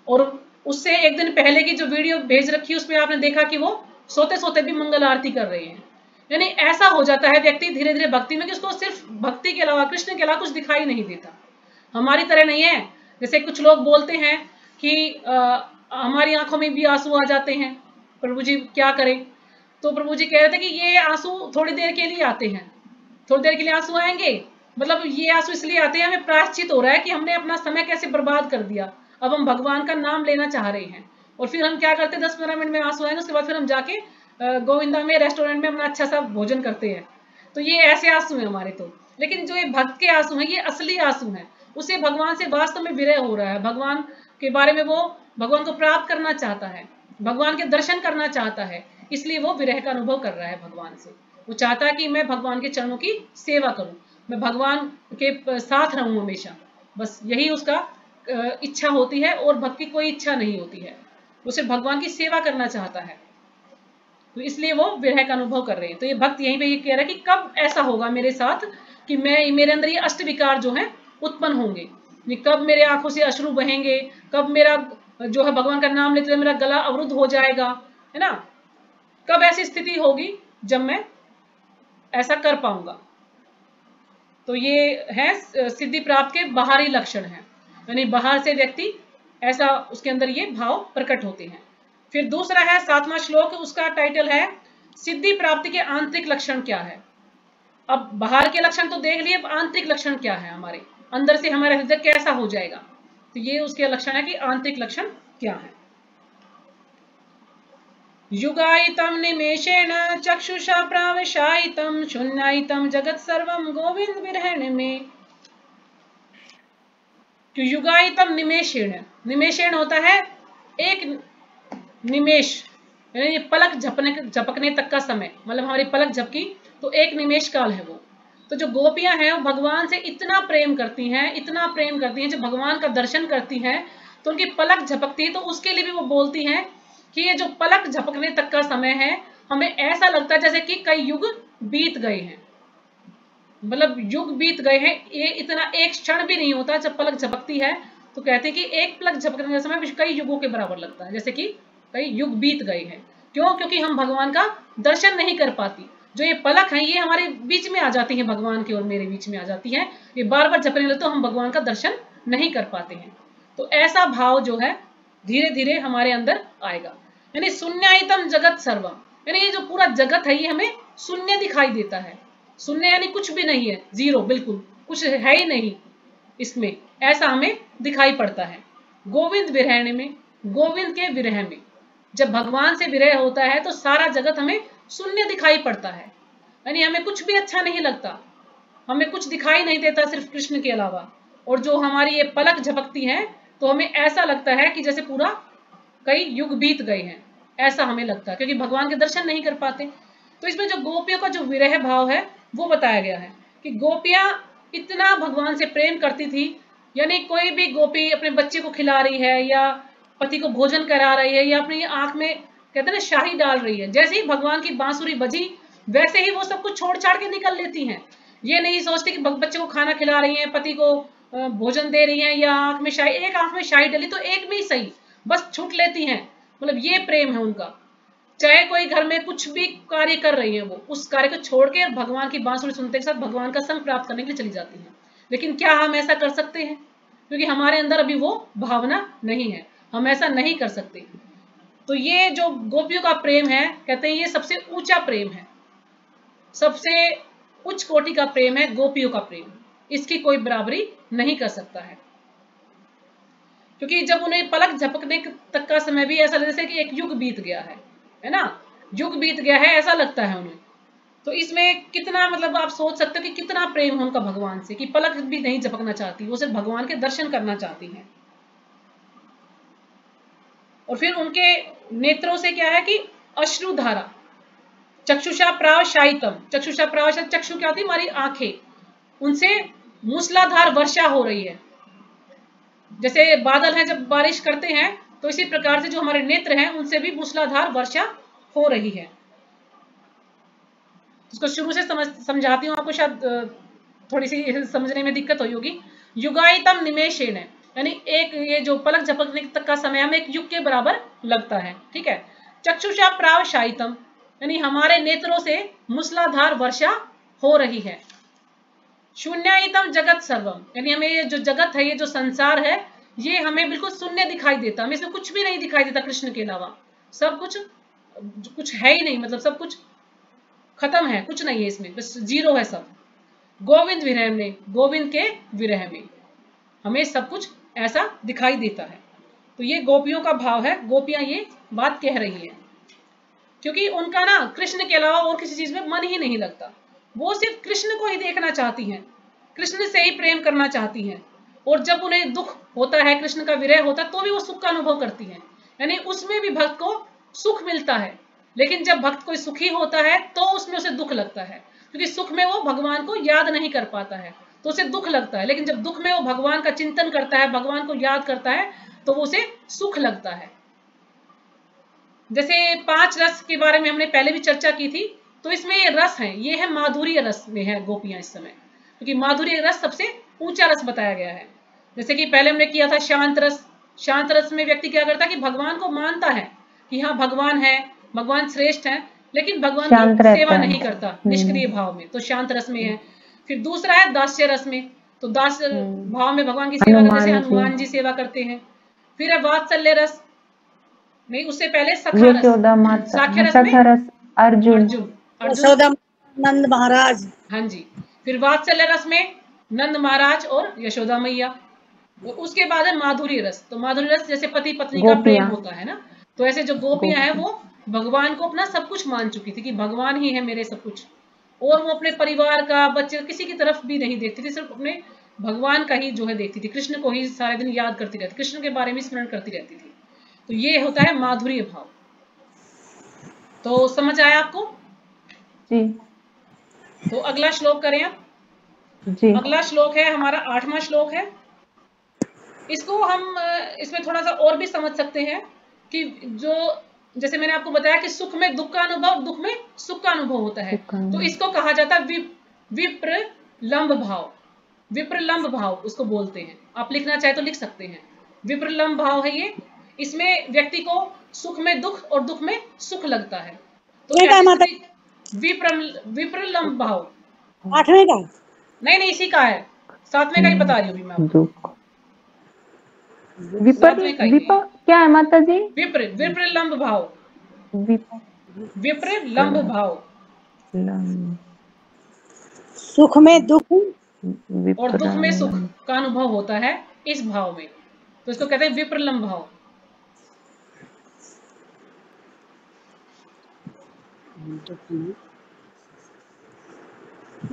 और उससे एक दिन पहले की जो वीडियो भेज रखी है उसमें आपने देखा कि वो सोते सोते भी मंगल आरती कर रहे हैं। यानी ऐसा हो जाता है व्यक्ति धीरे धीरे भक्ति में कि उसको सिर्फ भक्ति के अलावा, कृष्ण के अलावा कुछ दिखाई नहीं देता। हमारी तरह नहीं है, जैसे कुछ लोग बोलते हैं कि हमारी आंखों में भी आंसू आ जाते हैं, प्रभु जी क्या करें। तो प्रभु जी कह रहे थे कि ये आंसू थोड़ी देर के लिए आते हैं, थोड़ी देर के लिए आंसू आएंगे, मतलब ये आंसू इसलिए आते हैं, हमें प्रायश्चित हो रहा है कि हमने अपना समय कैसे बर्बाद कर दिया, अब हम भगवान का नाम लेना चाह रहे हैं। और फिर हम क्या करते हैं, 10-15 मिनट में आंसू आएंगे, उसके बाद फिर हम जाके गोविंदा में रेस्टोरेंट में अपना अच्छा सा भोजन करते हैं। तो ये ऐसे आंसू हैं हमारे तो। लेकिन जो ये भक्त के आंसू हैं, ये असली आंसू हैं, उसे भगवान से वास्तव में विरह हो रहा है, भगवान के बारे में वो भगवान को प्राप्त करना चाहता है, भगवान के दर्शन करना चाहता है, इसलिए वो विरह का अनुभव कर रहा है भगवान से। वो चाहता है कि मैं भगवान के चरणों की सेवा करूं, मैं भगवान के साथ रहूं हमेशा, बस यही उसका इच्छा होती है, और भक्ति कोई इच्छा नहीं होती है, उसे भगवान की सेवा करना चाहता है, तो इसलिए वो विरह का अनुभव कर रहे हैं। तो ये भक्त यहीं पे ये कह रहा है कि कब ऐसा होगा मेरे साथ कि मेरे अंदर ये अष्ट विकार जो है उत्पन्न होंगे, कब मेरे आंखों से अश्रु बहेंगे, कब मेरा जो है भगवान का नाम लेते हुए मेरा गला अवरुद्ध हो जाएगा, है ना, कब ऐसी स्थिति होगी जब मैं ऐसा कर पाऊंगा। तो ये है सिद्धि प्राप्त के बाहरी लक्षण है, यानी बाहर से व्यक्ति ऐसा उसके अंदर ये भाव प्रकट होते हैं। फिर दूसरा है 7वां श्लोक, उसका टाइटल है सिद्धि प्राप्ति के आंतरिक लक्षण क्या है। अब बाहर के लक्षण तो देख लिए, अब आंतरिक लक्षण क्या है, हमारे अंदर से हमारा हृदय कैसा हो जाएगा, तो ये उसके लक्षण है कि आंतरिक लक्षण क्या है। युगायितम निमेषेण चक्षुषा प्रावशायितम शून्यायितम जगत सर्वम गोविंद विरहण में। तो युगायितम निमेषेण, निमेषेण होता है एक निमेष, यानी पलक झपकने तक का समय, मतलब हमारी पलक झपकी तो एक निमेष काल है वो। तो जो गोपियां हैं वो भगवान से इतना प्रेम करती हैं, इतना प्रेम करती हैं, जब भगवान का दर्शन करती हैं तो उनकी पलक झपकती है, तो उसके लिए भी वो बोलती हैं कि ये जो पलक झपकने तक का समय है, हमें ऐसा लगता है जैसे कि कई युग बीत गए हैं, मतलब युग बीत गए हैं, ये इतना एक क्षण भी नहीं होता। जब पलक झपकती है तो कहते हैं कि एक पलक झपकने का समय कई युगों के बराबर लगता है, जैसे कि कई युग बीत गए हैं। क्यों? क्योंकि हम भगवान का दर्शन नहीं कर पाती। जो ये पलक है ये हमारे बीच में आ जाती है, भगवान की और मेरे बीच में आ जाती है, ये बार बार झपकने लगते तो हम भगवान का दर्शन नहीं कर पाते हैं। तो ऐसा भाव जो है धीरे धीरे हमारे अंदर आएगा। यानी शून्यायतम जगत सर्वम, यानी ये जो पूरा जगत है ये हमें शून्य दिखाई देता है। शून्य यानी कुछ भी नहीं है, जीरो, बिल्कुल कुछ है ही नहीं इसमें, ऐसा हमें दिखाई पड़ता है। गोविंद विरहण में, गोविंद के विरह में, जब भगवान से विरह होता है तो सारा जगत हमें शून्य दिखाई पड़ता है, यानी हमें कुछ भी अच्छा नहीं लगता, हमें कुछ दिखाई नहीं देता सिर्फ कृष्ण के अलावा। और जो हमारी ये पलक झपकती है तो हमें ऐसा लगता है कि जैसे पूरा कई युग बीत गए हैं, ऐसा हमें लगता है, क्योंकि भगवान के दर्शन नहीं कर पाते। तो इसमें जो गोपियों का जो विरह भाव है वो बताया गया है कि गोपियां इतना भगवान से प्रेम करती थी, यानी कोई भी गोपी अपने बच्चे को खिला रही है या पति को भोजन करा रही है या अपनी आंख में कहते हैं ना शाही डाल रही है, जैसे ही भगवान की बांसुरी बजी वैसे ही वो सब कुछ छोड़ छाड़ के निकल लेती हैं। ये नहीं सोचती कि बच्चे को खाना खिला रही है, पति को भोजन दे रही है या आंख में शाही, एक आंख में शाही डली तो एक में ही सही, बस छूट लेती हैं। मतलब ये प्रेम है उनका। चाहे कोई घर में कुछ भी कार्य कर रही है, वो उस कार्य को छोड़ के भगवान की बांसुरी सुनते के साथ भगवान का संग प्राप्त करने के लिए चली जाती है। लेकिन क्या हम ऐसा कर सकते हैं? क्योंकि हमारे अंदर अभी वो भावना नहीं है, हम ऐसा नहीं कर सकते। तो ये जो गोपियों का प्रेम है, कहते हैं ये सबसे ऊंचा प्रेम है, सबसे उच्च कोटि का प्रेम है गोपियों का प्रेम, इसकी कोई बराबरी नहीं कर सकता है। क्योंकि जब उन्हें पलक झपकने तक का समय भी ऐसा लगता है कि एक युग बीत गया है ना, युग बीत गया है ऐसा लगता है उन्हें। तो इसमें कितना, मतलब आप सोच सकते हो कि कितना प्रेम है उनका भगवान से, कि पलक भी नहीं झपकना चाहती, वो सिर्फ भगवान के दर्शन करना चाहती हैं। और फिर उनके नेत्रों से क्या है कि अश्रुधारा, चक्षुषा प्रावशायितम, चक्षुषा प्रावशायित, चक्षु क्या होती है? हमारी आंखें, उनसे मूसलाधार वर्षा हो रही है। जैसे बादल हैं जब बारिश करते हैं, तो इसी प्रकार से जो हमारे नेत्र हैं उनसे भी मूसलाधार वर्षा हो रही है। इसको शुरू से समझाती हूँ, आपको शायद थोड़ी सी समझने में दिक्कत हुई होगी। युगायितम निमेषेण, यानी एक ये जो पलक झपकने तक का समय हमें एक युग के बराबर लगता है, ठीक है। चक्षुषा प्रावशायितम, यानी हमारे नेत्रों से मूसलाधार वर्षा हो रही है। शून्यायितम जगत सर्वम, यानी हमें ये जो जगत है, ये जो संसार है, ये हमें बिल्कुल शून्य दिखाई देता, हमें इसमें कुछ भी नहीं दिखाई देता कृष्ण के अलावा, सब कुछ है ही नहीं, मतलब सब कुछ खत्म है, कुछ नहीं है इसमें, बस जीरो है सब। गोविंद विरह में, गोविंद के विरह में हमें सब कुछ ऐसा दिखाई देता है। तो ये गोपियों का भाव है, गोपियां ये बात कह रही है, क्योंकि उनका ना कृष्ण के अलावा और किसी चीज में मन ही नहीं लगता, वो सिर्फ कृष्ण को ही देखना चाहती हैं, कृष्ण से ही प्रेम करना चाहती हैं। और जब उन्हें दुख होता है, कृष्ण का विरह होता है, तो भी वो सुख का अनुभव करती हैं, यानी उसमें भी भक्त को सुख मिलता है। लेकिन जब भक्त कोई सुखी होता है तो उसमें उसे दुख लगता है, क्योंकि सुख में वो भगवान को याद नहीं कर पाता है तो उसे दुख लगता है। लेकिन जब दुख में वो भगवान का चिंतन करता है, भगवान को याद करता है, तो वो उसे सुख लगता है। जैसे 5 रस के बारे में हमने पहले भी चर्चा की थी, तो इसमें ये रस है, ये है माधुर्य रस में है गोपियां इस समय, क्योंकि माधुर्य रस सबसे ऊंचा रस बताया गया है। जैसे कि पहले हमने किया था शांत रस, शांत रस में व्यक्ति क्या करता है कि भगवान को मानता है कि हाँ भगवान है, भगवान श्रेष्ठ है, लेकिन भगवान की सेवा नहीं करता निष्क्रिय भाव में, तो शांत रस में है। फिर दूसरा है दास्य रस में, तो दास्य भाव में भगवान की सेवा करते, जैसे हनुमान जी सेवा करते हैं। फिर है वात्सल्य रस, नहीं उससे पहले सखा रस, साख्य रस में अर्जुन, नंद महाराज। हाँ जी। फिर वात्सल्य रस में नंद महाराज और यशोदा मैया, और उसके बाद है माधुर्य रस। तो माधुर्य रस जैसे पति पत्नी का प्रेम होता है ना, तो ऐसे जो गोपियां हैं वो भगवान को अपना सब कुछ मान चुकी थी कि भगवान ही है मेरे सब कुछ, और वो अपने परिवार का, बच्चे, किसी की तरफ भी नहीं देखती थी, सिर्फ अपने भगवान का ही जो है देखती थी, कृष्ण को ही सारे दिन याद करती रहती, कृष्ण के बारे में स्मरण करती रहती थी। तो ये होता है माधुर्य भाव। तो समझ आया आपको जी? तो अगला श्लोक करें आप जी। अगला श्लोक है हमारा 8वां श्लोक है। इसको हम इसमें थोड़ा सा और भी समझ सकते हैं कि जो जैसे मैंने आपको बताया कि सुख में दुख का अनुभव, दुख में सुख का अनुभव होता है, तो इसको कहा जाता है विप्रलंब भाव। विप्रलंब भाव उसको बोलते हैं। आप लिखना चाहे तो लिख सकते हैं। विप्रलंब भाव है ये। इसमें व्यक्ति को सुख में दुख और दुख में सुख लगता है। तो ऐसी विप्रलंब भाव 8वें का नहीं, इसी का है, 7वें का ही बता रही हूँ मैं आपको। क्या है माता जी? विप्रलंब भाव। विप्रलंब भाव, सुख में दुख और दुख में सुख का अनुभव होता है इस भाव में, तो इसको कहते हैं विप्रलंब भाव।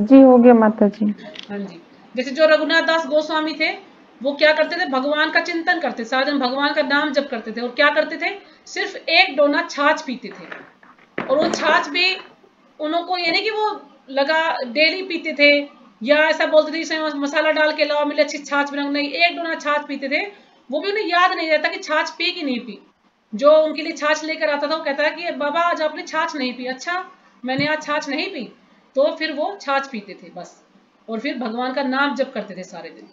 जी हो गया माता जी। हाँ जी। जैसे जो रघुनाथ दास गोस्वामी थे, वो क्या करते थे, भगवान का चिंतन करते, सारा दिन भगवान का नाम जप करते थे, और क्या करते थे, सिर्फ एक डोना छाछ पीते थे। और वो छाछ भी उनको ये नहीं कि वो लगा डेली पीते थे, या ऐसा बोलते थे इसमें मसाला डाल के लाओ मिले अच्छी छाछ बना, नहीं, एक डोना छाछ पीते थे। वो भी उन्हें याद नहीं रहता कि छाछ पी कि नहीं पी। जो उनके लिए छाछ लेकर आता था वो कहता है कि बाबा आज आपने छाछ नहीं पी। अच्छा, मैंने आज छाछ नहीं पी। तो फिर वो छाछ पीते थे बस, और फिर भगवान का नाम जप करते थे सारे दिन,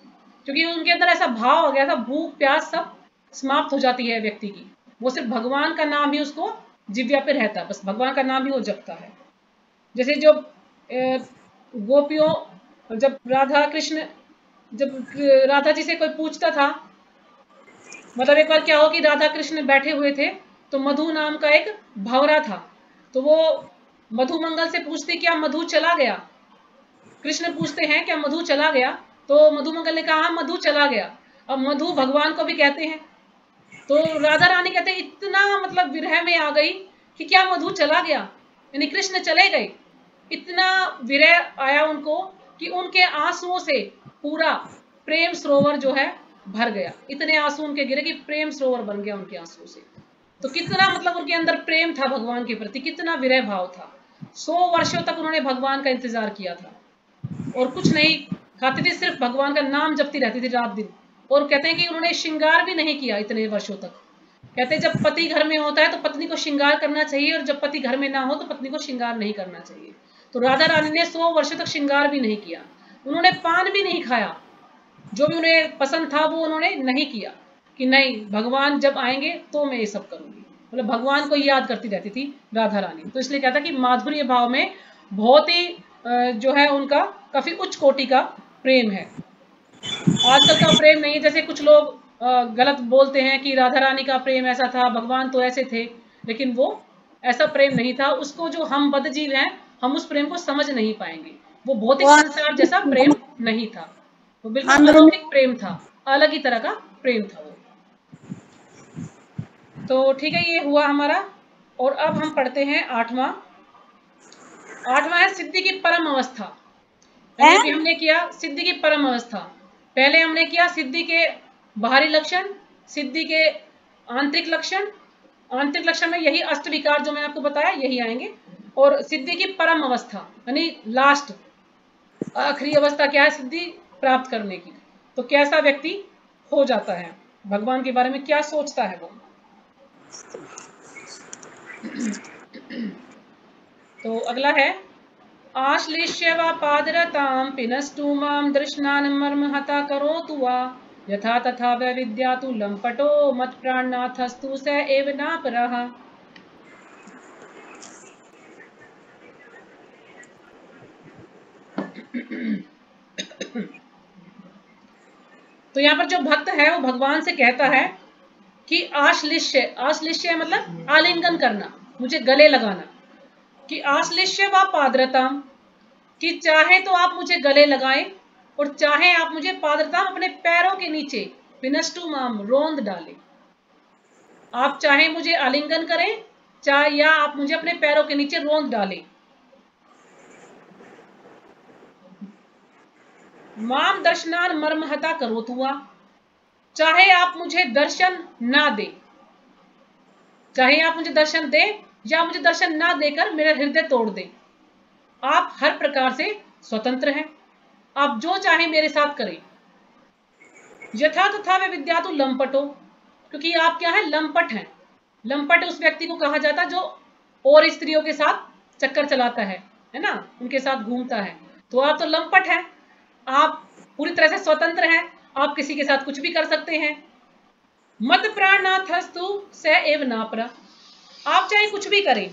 क्योंकि उनके अंदर ऐसा भाव आ गया था, भूख प्यास सब समाप्त हो जाती है व्यक्ति की। वो सिर्फ भगवान का नाम ही उसको जिव्या पे रहता है, बस भगवान का नाम ही वो जपता है। जैसे जो गोपियों, जब राधा कृष्ण, जब राधा जी से कोई पूछता था, मतलब एक बार क्या हो कि राधा कृष्ण बैठे हुए थे, तो मधु नाम का एक भंवरा था, तो वो मधुमंगल से पूछते क्या मधु चला गया। कृष्ण पूछते हैं क्या मधु चला गया, तो मधुमंगल ने कहा मधु चला गया। अब मधु भगवान को भी कहते हैं, तो राधा रानी कहते हैं इतना मतलब विरह में आ गई कि क्या मधु चला गया, यानी कृष्ण चले गए। इतना विरह आया उनको कि उनके आंसुओं से पूरा प्रेम सरोवर जो है भर गया। इतने आंसू उनके गिरे कि प्रेम सरोवर बन गया उनके आंसुओं से। तो कितना मतलब उनके अंदर प्रेम था भगवान के प्रति, कितना विरह भाव था। 100 वर्षों तक उन्होंने भगवान का इंतजार किया था, और कुछ नहीं खाती थी, सिर्फ भगवान का नाम जपती रहती थी रात दिन। और कहते हैं कि उन्होंने श्रृंगार भी नहीं किया इतने वर्षों तक। कहते हैं जब पति घर में होता है तो पत्नी को श्रृंगार करना चाहिए, और जब पति घर में ना हो तो पत्नी को श्रृंगार नहीं करना चाहिए। तो राधा रानी ने 100 वर्षों तक श्रृंगार भी नहीं किया। उन्होंने पान भी नहीं खाया, जो भी उन्हें पसंद था वो उन्होंने नहीं किया, कि नहीं भगवान जब आएंगे तो मैं ये सब करूंगी। मतलब भगवान को याद करती रहती थी राधा रानी। तो इसलिए कहता कि माधुर्य भाव में बहुत ही जो है उनका काफी उच्च कोटि का प्रेम है। आजकल का प्रेम नहीं, जैसे कुछ लोग गलत बोलते हैं कि राधा रानी का प्रेम ऐसा था, भगवान तो ऐसे थे, लेकिन वो ऐसा प्रेम नहीं था। उसको जो हम बद्धजीव हैं, हम उस प्रेम को समझ नहीं पाएंगे। वो भौतिक संसार जैसा प्रेम नहीं था, वो बिल्कुल अलौकिक प्रेम था, अलग ही तरह का प्रेम था वो। तो ठीक है, ये हुआ हमारा। और अब हम पढ़ते हैं 8वां है सिद्धि की परम अवस्था। यानी हमने किया सिद्धि की परम अवस्था। पहले हमने किया सिद्धि के बाहरी लक्षण, सिद्धि के आंतरिक लक्षण। आंतरिक लक्षण में यही अष्ट विकार जो मैंने आपको बताया यही आएंगे। और सिद्धि की परम अवस्था यानी लास्ट, आखिरी अवस्था क्या है सिद्धि प्राप्त करने की। तो कैसा व्यक्ति हो जाता है, भगवान के बारे में क्या सोचता है वो। तो अगला है आश्लिष्य वा पादरतां पिनस्तु मां दृष्णान मर्महता करोतु वा यथा तथा वैविद्यातु लंपटो मत्प्राणनाथस्तु स एव नापरः। तो यहाँ पर जो भक्त है वो भगवान से कहता है कि आश्लिष्य मतलब आलिंगन करना, मुझे गले लगाना। कि आश्लिष्य व पादरताम, कि चाहे तो आप मुझे गले लगाएं और चाहे आप मुझे पादरताम अपने पैरों के नीचे विनष्टु माम रोंद डालें। आप चाहे मुझे आलिंगन करें चाहे या आप मुझे अपने पैरों के नीचे रोंद डालें। माम दर्शनान मर्महता करोत हुआ, चाहे आप मुझे दर्शन ना दे, चाहे आप मुझे दर्शन दे या मुझे दर्शन ना देकर मेरा हृदय तोड़ दे, आप हर प्रकार से स्वतंत्र हैं, आप जो चाहे मेरे साथ करें। यथा तथा वे विद्या तो लंपटो, क्योंकि आप क्या है, लंपट हैं। लंपट उस व्यक्ति को कहा जाता है जो और स्त्रियों के साथ चक्कर चलाता है ना, उनके साथ घूमता है। तो आप तो लंपट हैं, आप पूरी तरह से स्वतंत्र हैं, आप किसी के साथ कुछ भी कर सकते हैं। मत प्राणनाथस्तु स एव नापरा, आप चाहे कुछ भी करें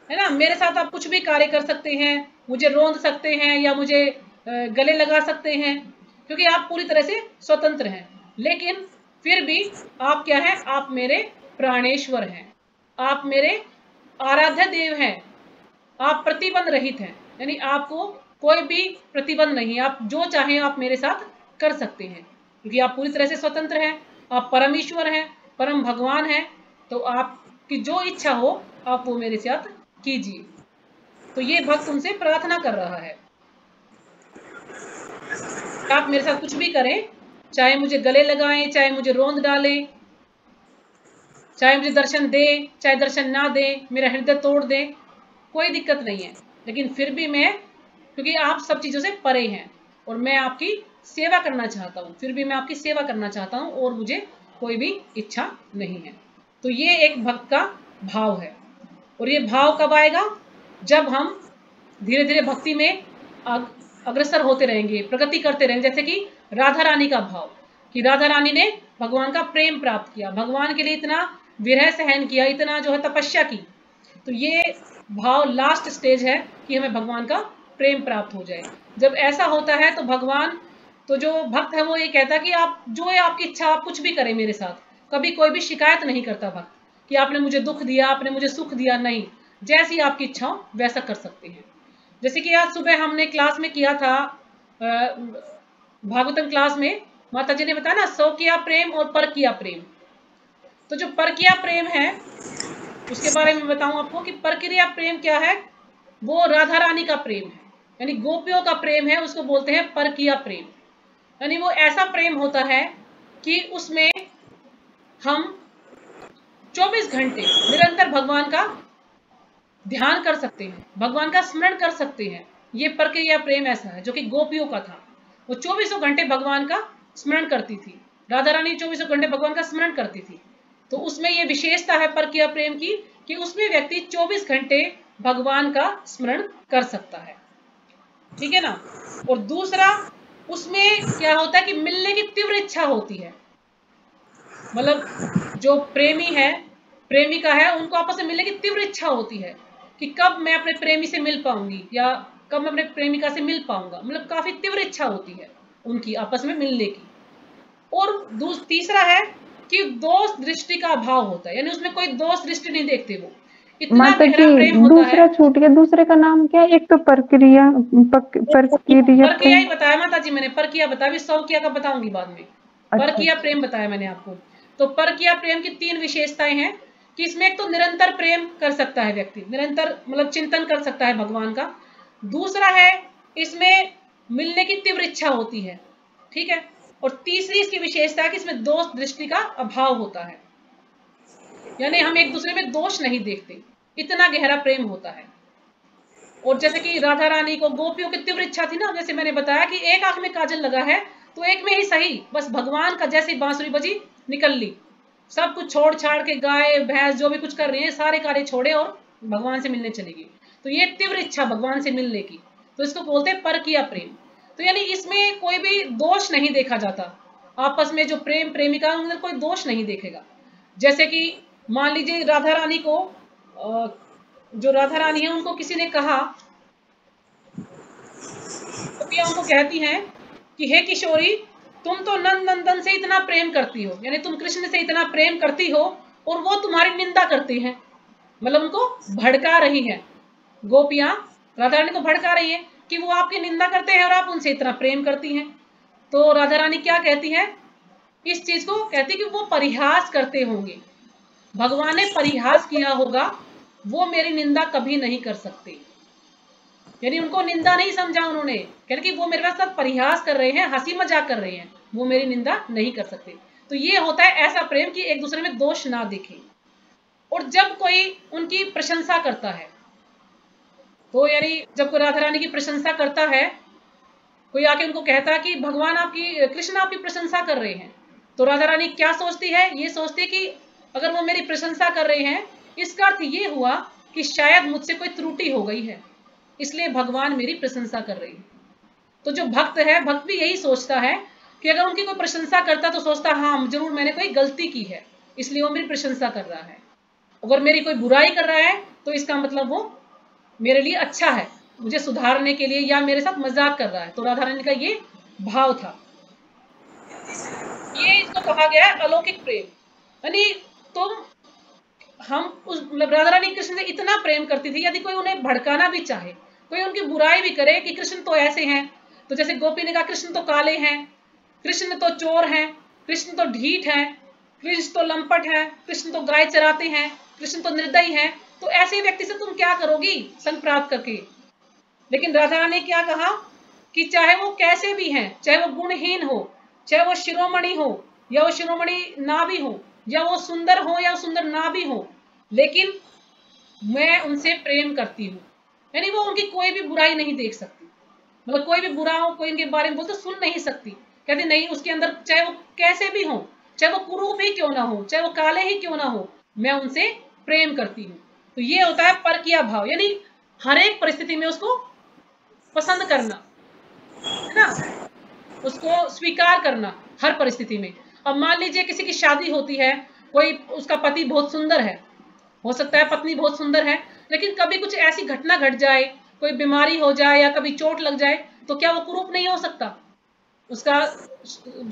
है ना, मेरे साथ आप कुछ भी कार्य कर सकते हैं, मुझे रोंद सकते हैं या मुझे गले लगा सकते हैं, क्योंकि आप पूरी तरह से स्वतंत्र हैं। लेकिन फिर भी आप क्या है, आप मेरे प्राणेश्वर हैं, आप मेरे आराध्य देव हैं, आप प्रतिबंध रहित हैं, यानी आपको कोई भी प्रतिबंध नहीं, आप जो चाहें आप मेरे साथ कर सकते हैं, क्योंकि आप पूरी तरह से स्वतंत्र हैं, आप परमेश्वर हैं, परम भगवान हैं। तो आपकी जो इच्छा हो आप वो मेरे साथ कीजिए। तो ये भक्त उनसे प्रार्थना कर रहा है, आप मेरे साथ कुछ भी करें, चाहे मुझे गले लगाएं, चाहे मुझे रोंद डालें, चाहे मुझे दर्शन दे चाहे दर्शन ना दे, मेरा हृदय तोड़ दे, कोई दिक्कत नहीं है। लेकिन फिर भी मैं, क्योंकि आप सब चीजों से परे हैं और मैं आपकी सेवा करना चाहता हूँ, फिर भी मैं आपकी सेवा करना चाहता हूँ और मुझे कोई भी इच्छा नहीं है। तो ये एक भक्त का भाव है। और ये भाव कब आएगा, जब हम धीरे धीरे भक्ति में अग्रसर होते रहेंगे, प्रगति करते रहेंगे। जैसे कि राधा रानी का भाव, कि राधा रानी ने भगवान का प्रेम प्राप्त किया, भगवान के लिए इतना विरह सहन किया, इतना जो है तपस्या की। तो ये भाव लास्ट स्टेज है कि हमें भगवान का प्रेम प्राप्त हो जाए। जब ऐसा होता है तो भगवान, तो जो भक्त है वो ये कहता है कि आप जो है आपकी इच्छा, आप कुछ भी करें मेरे साथ, कभी कोई भी शिकायत नहीं करता भक्त कि आपने मुझे दुख दिया, आपने मुझे सुख दिया, नहीं, जैसी आपकी इच्छा हो वैसा कर सकते हैं। जैसे कि आज सुबह हमने क्लास में किया था, भागवतम क्लास में माता जी ने बताया ना, सौ किया प्रेम और पर किया प्रेम। तो जो पर किया प्रेम है उसके बारे में बताऊं आपको कि परक्रिया प्रेम क्या है, वो राधा रानी का प्रेम है, यानी गोपियों का प्रेम है, उसको बोलते हैं परकिया प्रेम। यानी वो ऐसा प्रेम होता है कि उसमें हम 24 घंटे निरंतर भगवान का ध्यान कर सकते हैं, भगवान का स्मरण कर सकते हैं। ये परक्रिया प्रेम ऐसा है जो कि गोपियों का था, वो 24 घंटे भगवान का स्मरण करती थी, राधा रानी 24 घंटे भगवान का स्मरण करती थी। तो उसमें ये विशेषता है परक्रिया प्रेम की कि उसमें व्यक्ति 24 घंटे भगवान का स्मरण कर सकता है, ठीक है ना। और दूसरा, उसमें क्या होता है कि मिलने की तीव्र इच्छा होती है, मतलब जो प्रेमी है, प्रेमिका है, उनको आपस में मिलने की तीव्र इच्छा होती है कि कब मैं अपने प्रेमी से मिल पाऊंगी या कब मैं अपने प्रेमिका से मिल पाऊंगा, मतलब काफी तीव्र इच्छा होती है उनकी आपस में मिलने की। और तीसरा है कि दोष दृष्टि का अभाव होता है, यानी उसमें कोई दोष दृष्टि नहीं देखते, वो इतना गहरा प्रेम होता है। दूसरा छूट गया, दूसरे का नाम क्या है? एक तो प्रक्रिया परकिया ही बताया माता जी मैंने, परकिया बताया, सौकिया का बताऊंगी बाद में। अच्छा। परकिया प्रेम बताया मैंने आपको। तो परकिया प्रेम की 3 विशेषताएं हैं कि इसमें एक तो निरंतर प्रेम कर सकता है व्यक्ति, निरंतर मतलब चिंतन कर सकता है भगवान का। दूसरा है इसमें मिलने की तीव्र इच्छा होती है, ठीक है। और तीसरी इसकी विशेषता है कि इसमें दोष दृष्टि का अभाव होता है, यानी हम एक दूसरे में दोष नहीं देखते, इतना गहरा प्रेम होता है। और जैसे कि राधा रानी को गोपियों की तीव्र इच्छा थी ना, जैसे मैंने बताया कि एक आंख में काजल लगा है तो एक में ही सही, बस भगवान का जैसे बांसुरी बजी निकल ली, सब कुछ छोड़ छाड़ के गाय भैंस जो भी कुछ कर रही है सारे कार्य छोड़े और भगवान से मिलने चलेगी। तो ये तीव्र इच्छा भगवान से मिलने की, तो इसको बोलते हैं परकिया प्रेम। तो यानी इसमें कोई भी दोष नहीं देखा जाता, आपस में जो प्रेम प्रेमिका उनमें कोई दोष नहीं देखेगा। जैसे कि मान लीजिए राधा रानी को, जो राधा रानी है उनको किसी ने कहा, गोपियां उनको कहती हैं कि हे किशोरी, तुम तो नंद नंदन से इतना प्रेम करती हो, यानी तुम कृष्ण से इतना प्रेम करती हो और वो तुम्हारी निंदा करती हैं, मतलब उनको भड़का रही है। गोपियां राधा रानी को भड़का रही है कि वो आपकी निंदा करते हैं और आप उनसे इतना प्रेम करती हैं। तो राधा रानी क्या कहती हैं, इस चीज को कहती कि वो परिहास करते होंगे, भगवान ने परिहास किया होगा, वो मेरी निंदा कभी नहीं कर सकते। यानी उनको निंदा नहीं समझा उन्होंने, कह रहे कि वो मेरे साथ परिहास कर रहे हैं, हंसी मजाक कर रहे हैं, वो मेरी निंदा नहीं कर सकते। तो ये होता है ऐसा प्रेम कि एक दूसरे में दोष ना देखें। और जब कोई उनकी प्रशंसा करता है, तो यानी जब कोई राधा रानी की प्रशंसा करता है, कोई आके उनको कहता है कि भगवान आपकी, कृष्ण आपकी प्रशंसा कर रहे हैं, तो राधा रानी क्या सोचती है, ये सोचती है कि अगर वो मेरी प्रशंसा कर रहे हैं, इसका अर्थ ये हुआ कि शायद मुझसे कोई त्रुटि हो गई है, इसलिए भगवान मेरी प्रशंसा कर रहे हैं। तो जो भक्त है, भक्त भी यही सोचता है कि अगर उनकी कोई प्रशंसा करता तो सोचता हाँ जरूर मैंने कोई गलती की है, इसलिए वो मेरी प्रशंसा कर रहा है। अगर मेरी कोई बुराई कर रहा है तो इसका मतलब वो मेरे लिए अच्छा है, मुझे सुधारने के लिए, या मेरे साथ मजाक कर रहा है। तो राधा रानी का ये भाव था। ये इसको कहा गया है अलौकिक प्रेम। यानी तुम हम उस राधा रानी कृष्ण से इतना प्रेम करती थी, यदि कोई उन्हें भड़काना भी चाहे, कोई उनकी बुराई भी करे कि कृष्ण तो ऐसे हैं, तो जैसे गोपी ने कहा कृष्ण तो काले हैं, कृष्ण तो चोर हैं, कृष्ण तो ढीठ हैं, कृष्ण तो लंपट है, कृष्ण तो गाय चराते हैं, कृष्ण तो निर्दयी है, तो ऐसे व्यक्ति से तुम क्या करोगी संग प्राप्त करके। लेकिन राधा रानी ने क्या कहा कि चाहे वो कैसे भी हैं, चाहे वो गुणहीन हो, चाहे वो शिरोमणि हो या वो शिरोमणि ना भी हो, या वो सुंदर हो या वो सुंदर ना भी हो, लेकिन मैं उनसे प्रेम करती हूँ। यानी वो उनकी कोई भी बुराई नहीं देख सकती, मतलब कोई भी बुरा हो, कोई इनके बारे में बोलते सुन नहीं सकती, कहती नहीं, उसके अंदर चाहे वो कैसे भी हो, चाहे वो कुरूप ही क्यों ना हो, चाहे वो काले ही क्यों ना हो, मैं उनसे प्रेम करती हूँ। तो ये होता है परकीय भाव, यानी हर एक परिस्थिति में उसको पसंद करना, है ना, उसको स्वीकार करना हर परिस्थिति में। अब मान लीजिए किसी की शादी होती है, कोई उसका पति बहुत सुंदर है, हो सकता है पत्नी बहुत सुंदर है, लेकिन कभी कुछ ऐसी घटना घट जाए, कोई बीमारी हो जाए या कभी चोट लग जाए, तो क्या वो कुरूप नहीं हो सकता, उसका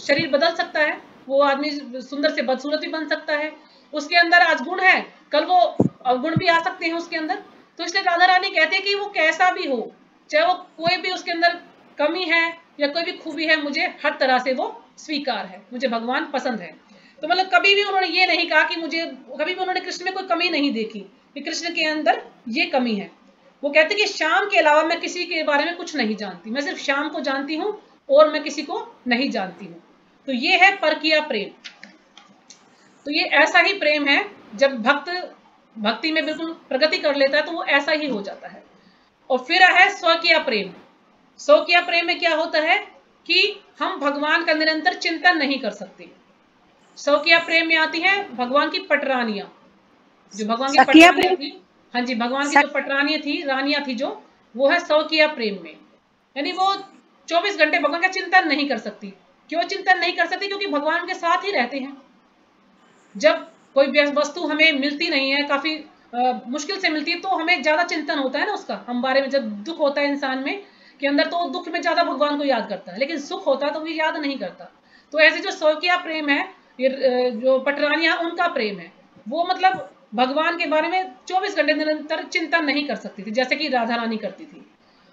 शरीर बदल सकता है, वो आदमी सुंदर से बदसूरत भी बन सकता है, उसके अंदर आज गुण है, कल वो अवगुण भी आ सकते हैं उसके अंदर। तो इसलिए राधा रानी कहते हैं कि वो कैसा भी हो, चाहे वो कोई भी उसके अंदर कमी है या कोई भी खूबी है, मुझे हर तरह से वो स्वीकार है, मुझे भगवान पसंद है। तो मतलब कभी भी उन्होंने ये नहीं कहा कि मुझे, कभी भी उन्होंने कृष्ण में कोई कमी नहीं देखी कि कृष्ण के अंदर ये कमी है। वो कहते कि श्याम के अलावा मैं किसी के बारे में कुछ नहीं जानती, मैं सिर्फ श्याम को जानती हूँ और मैं किसी को नहीं जानती हूँ। तो ये है परकीय प्रेम। तो ये ऐसा ही प्रेम है, जब भक्त भक्ति में बिल्कुल प्रगति कर लेता है तो वो ऐसा ही हो जाता है। और फिर है स्वकीय प्रेम। स्वकीय प्रेम में क्या होता है कि हम भगवान का निरंतर चिंतन नहीं कर सकते। स्वकीय प्रेम में आती है भगवान की पटरानियां, जो भगवान की पटरानियां थी, हाँ जी, भगवान की जो पटरानियां थी, रानियां थी जो, वो है स्वकीय प्रेम में। यानी वो 24 घंटे भगवान का चिंतन नहीं कर सकती। क्यों चिंतन नहीं कर सकती? क्योंकि भगवान के साथ ही रहते हैं। जब कोई वस्तु हमें मिलती नहीं है, काफी मुश्किल से मिलती है, तो हमें ज्यादा चिंतन होता है ना उसका, हम बारे में। जब दुख होता है इंसान में के अंदर, तो दुख में ज्यादा भगवान को याद करता है, लेकिन सुख होता है तो वो याद नहीं करता। तो ऐसे जो स्वकीय प्रेम है, ये जो पटरानियां, उनका प्रेम है, वो मतलब भगवान के बारे में 24 घंटे निरंतर चिंतन नहीं कर सकती थी, जैसे कि राधा रानी करती थी।